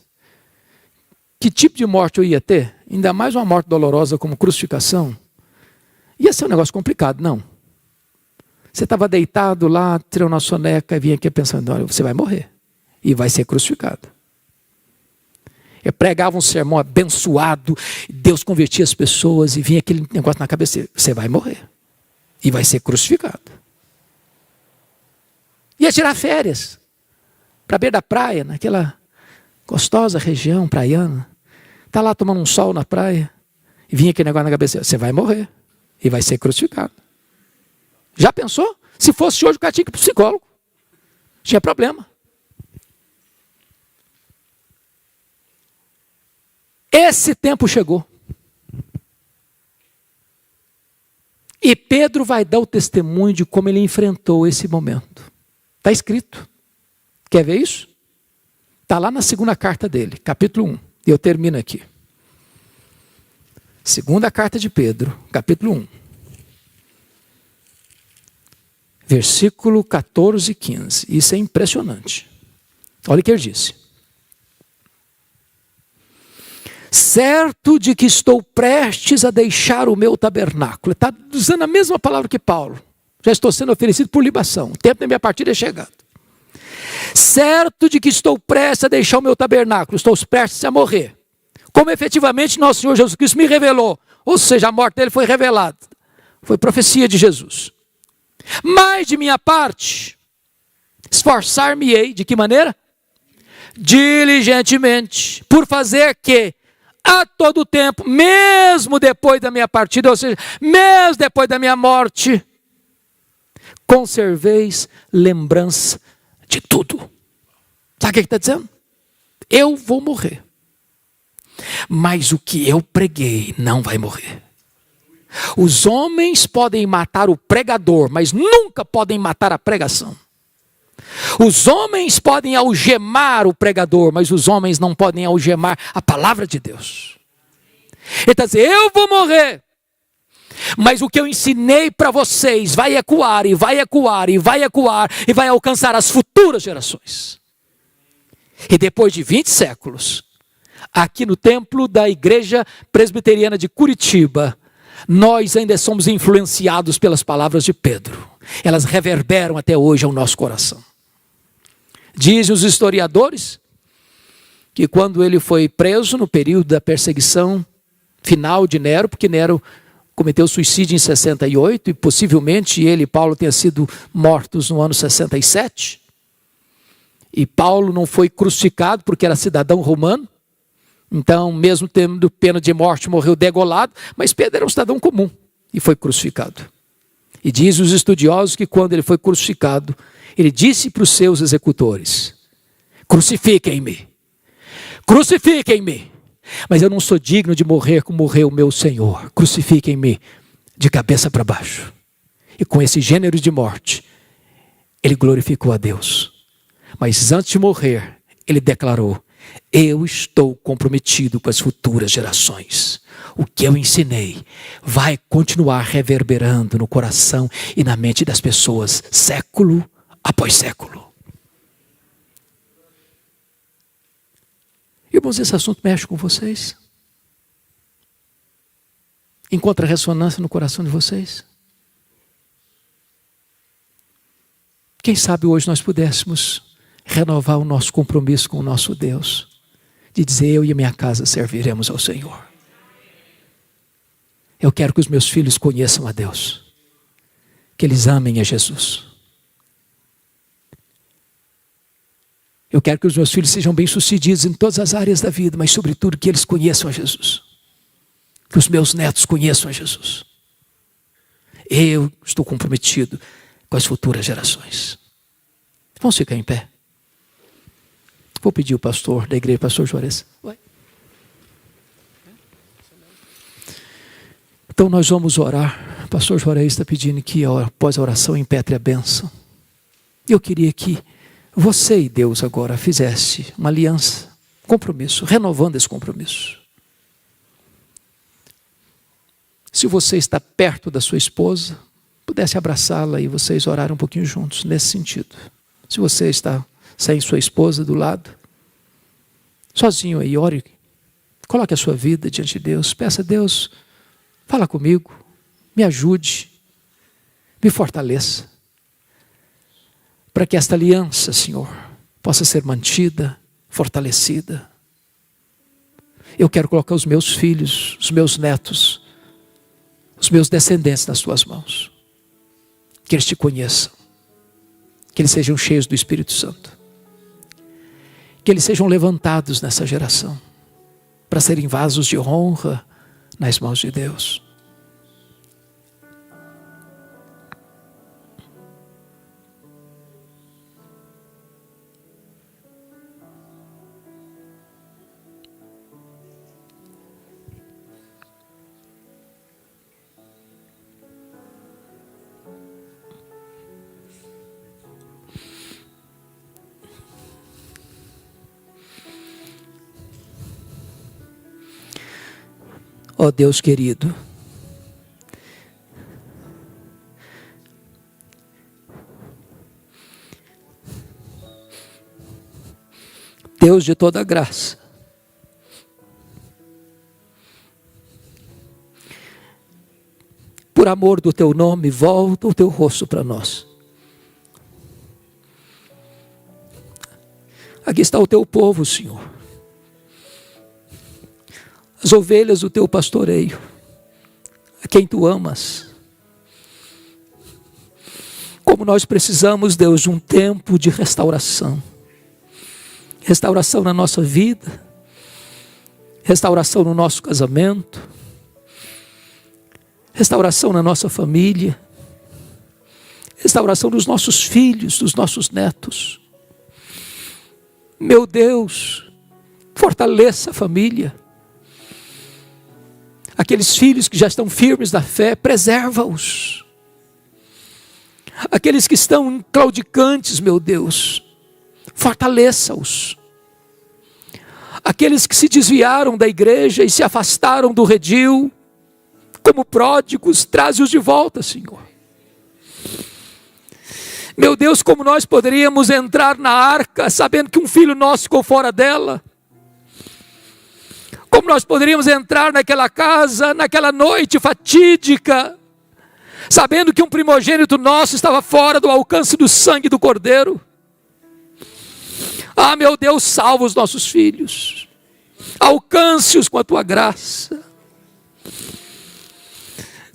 que tipo de morte eu ia ter, ainda mais uma morte dolorosa como crucificação, ia ser um negócio complicado, não. Você estava deitado lá, tirou na soneca e vinha aqui pensando: olha, você vai morrer e vai ser crucificado. Eu pregava um sermão abençoado, Deus convertia as pessoas e vinha aquele negócio na cabeça: você vai morrer e vai ser crucificado. Ia tirar férias para beira da praia, naquela gostosa região praiana. Está lá tomando um sol na praia e vinha aquele negócio na cabeça: você vai morrer e vai ser crucificado. Já pensou? Se fosse hoje, o cara tinha que ir para o psicólogo. Tinha problema. Esse tempo chegou. E Pedro vai dar o testemunho de como ele enfrentou esse momento. Está escrito. Quer ver isso? Está lá na segunda carta dele, capítulo 1. E eu termino aqui. Segunda carta de Pedro, capítulo 1. Versículo 14 e 15. Isso é impressionante. Olha o que ele disse: certo de que estou prestes a deixar o meu tabernáculo. Está usando a mesma palavra que Paulo. Já estou sendo oferecido por libação. O tempo da minha partida é chegado. Certo de que estou prestes a deixar o meu tabernáculo, estou prestes a morrer, como efetivamente nosso Senhor Jesus Cristo me revelou, ou seja, a morte dele foi revelada, foi profecia de Jesus. Mas de minha parte, esforçar-me-ei, de que maneira? Diligentemente, por fazer que a todo tempo, mesmo depois da minha partida, ou seja, mesmo depois da minha morte, conserveis lembrança de tudo. Sabe o que está dizendo? Eu vou morrer. Mas o que eu preguei não vai morrer. Os homens podem matar o pregador, mas nunca podem matar a pregação. Os homens podem algemar o pregador, mas os homens não podem algemar a palavra de Deus. Ele está dizendo, eu vou morrer, mas o que eu ensinei para vocês vai ecoar, e vai ecoar, e vai ecoar, e vai alcançar as futuras gerações. E depois de 20 séculos, aqui no templo da Igreja Presbiteriana de Curitiba, nós ainda somos influenciados pelas palavras de Pedro. Elas reverberam até hoje ao nosso coração. Dizem os historiadores que quando ele foi preso no período da perseguição final de Nero, porque Nero cometeu suicídio em 68 e possivelmente ele e Paulo tenham sido mortos no ano 67. E Paulo não foi crucificado porque era cidadão romano. Então, mesmo tendo pena de morte, morreu degolado. Mas Pedro era um cidadão comum e foi crucificado. E diz os estudiosos que quando ele foi crucificado, ele disse para os seus executores, crucifiquem-me, crucifiquem-me, mas eu não sou digno de morrer como morreu o meu Senhor, crucifiquem-me de cabeça para baixo. E com esse gênero de morte, ele glorificou a Deus. Mas antes de morrer, ele declarou, eu estou comprometido com as futuras gerações. O que eu ensinei vai continuar reverberando no coração e na mente das pessoas, século após século. Irmãos, esse assunto mexe com vocês? Encontra ressonância no coração de vocês? Quem sabe hoje nós pudéssemos renovar o nosso compromisso com o nosso Deus, de dizer, eu e a minha casa serviremos ao Senhor. Eu quero que os meus filhos conheçam a Deus, que eles amem a Jesus. Eu quero que os meus filhos sejam bem-sucedidos em todas as áreas da vida, mas sobretudo que eles conheçam a Jesus. Que os meus netos conheçam a Jesus. Eu estou comprometido com as futuras gerações. Vamos ficar em pé. Vou pedir o pastor da igreja, pastor Juarez. Então nós vamos orar. O pastor Juarez está pedindo que após a oração impetre a bênção. Eu queria que você e Deus agora fizesse uma aliança, compromisso, renovando esse compromisso. Se você está perto da sua esposa, pudesse abraçá-la e vocês orarem um pouquinho juntos, nesse sentido. Se você está sem sua esposa do lado, sozinho aí, ore, coloque a sua vida diante de Deus, peça a Deus, fala comigo, me ajude, me fortaleça, para que esta aliança, Senhor, possa ser mantida, fortalecida. Eu quero colocar os meus filhos, os meus netos, os meus descendentes nas tuas mãos, que eles te conheçam, que eles sejam cheios do Espírito Santo, que eles sejam levantados nessa geração, para serem vasos de honra nas mãos de Deus. Ó Deus querido, Deus de toda graça, por amor do teu nome, volta o teu rosto para nós. Aqui está o teu povo, Senhor. As ovelhas do teu pastoreio, a quem tu amas. Como nós precisamos, Deus, de um tempo de restauração. Restauração na nossa vida, restauração no nosso casamento, restauração na nossa família, restauração dos nossos filhos, dos nossos netos. Meu Deus, fortaleça a família. Aqueles filhos que já estão firmes na fé, preserva-os. Aqueles que estão claudicantes, meu Deus, fortaleça-os. Aqueles que se desviaram da igreja e se afastaram do redil, como pródigos, traze-os de volta, Senhor. Meu Deus, como nós poderíamos entrar na arca, sabendo que um filho nosso ficou fora dela? Como nós poderíamos entrar naquela casa, naquela noite fatídica, sabendo que um primogênito nosso estava fora do alcance do sangue do Cordeiro? Ah, meu Deus, salva os nossos filhos, alcance-os com a tua graça.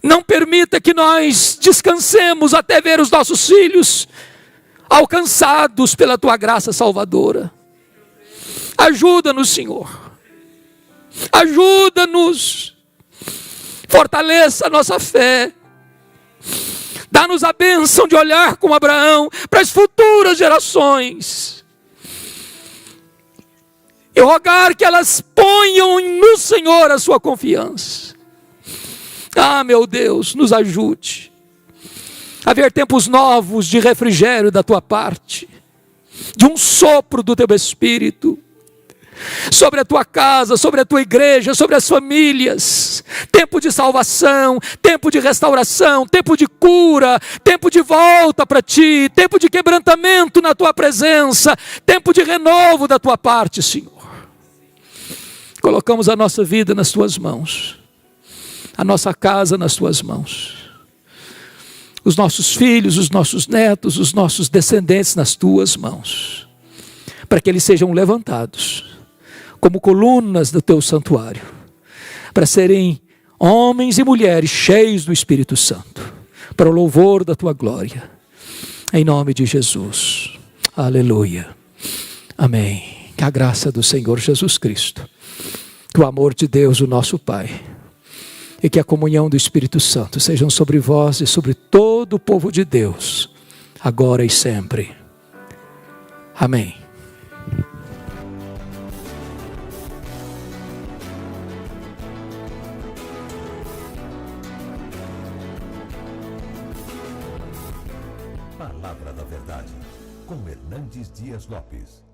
Não permita que nós descansemos até ver os nossos filhos alcançados pela tua graça salvadora. Ajuda-nos, Senhor. Ajuda-nos. Fortaleça a nossa fé. Dá-nos a bênção de olhar como Abraão para as futuras gerações. E rogar que elas ponham no Senhor a sua confiança. Ah, meu Deus, nos ajude a ver tempos novos de refrigério da tua parte, de um sopro do teu Espírito, sobre a tua casa, sobre a tua igreja, sobre as famílias. Tempo de salvação, tempo de restauração, tempo de cura, tempo de volta para ti, tempo de quebrantamento na tua presença, tempo de renovo da tua parte, Senhor. Colocamos a nossa vida nas tuas mãos, a nossa casa nas tuas mãos, os nossos filhos, os nossos netos, os nossos descendentes nas tuas mãos, para que eles sejam levantados como colunas do teu santuário, para serem homens e mulheres cheios do Espírito Santo, para o louvor da tua glória, em nome de Jesus. Aleluia. Amém. Que a graça do Senhor Jesus Cristo, que o amor de Deus, o nosso Pai, e que a comunhão do Espírito Santo sejam sobre vós e sobre todo o povo de Deus, agora e sempre. Amém. Palavra da Verdade, com Hernandes Dias Lopes.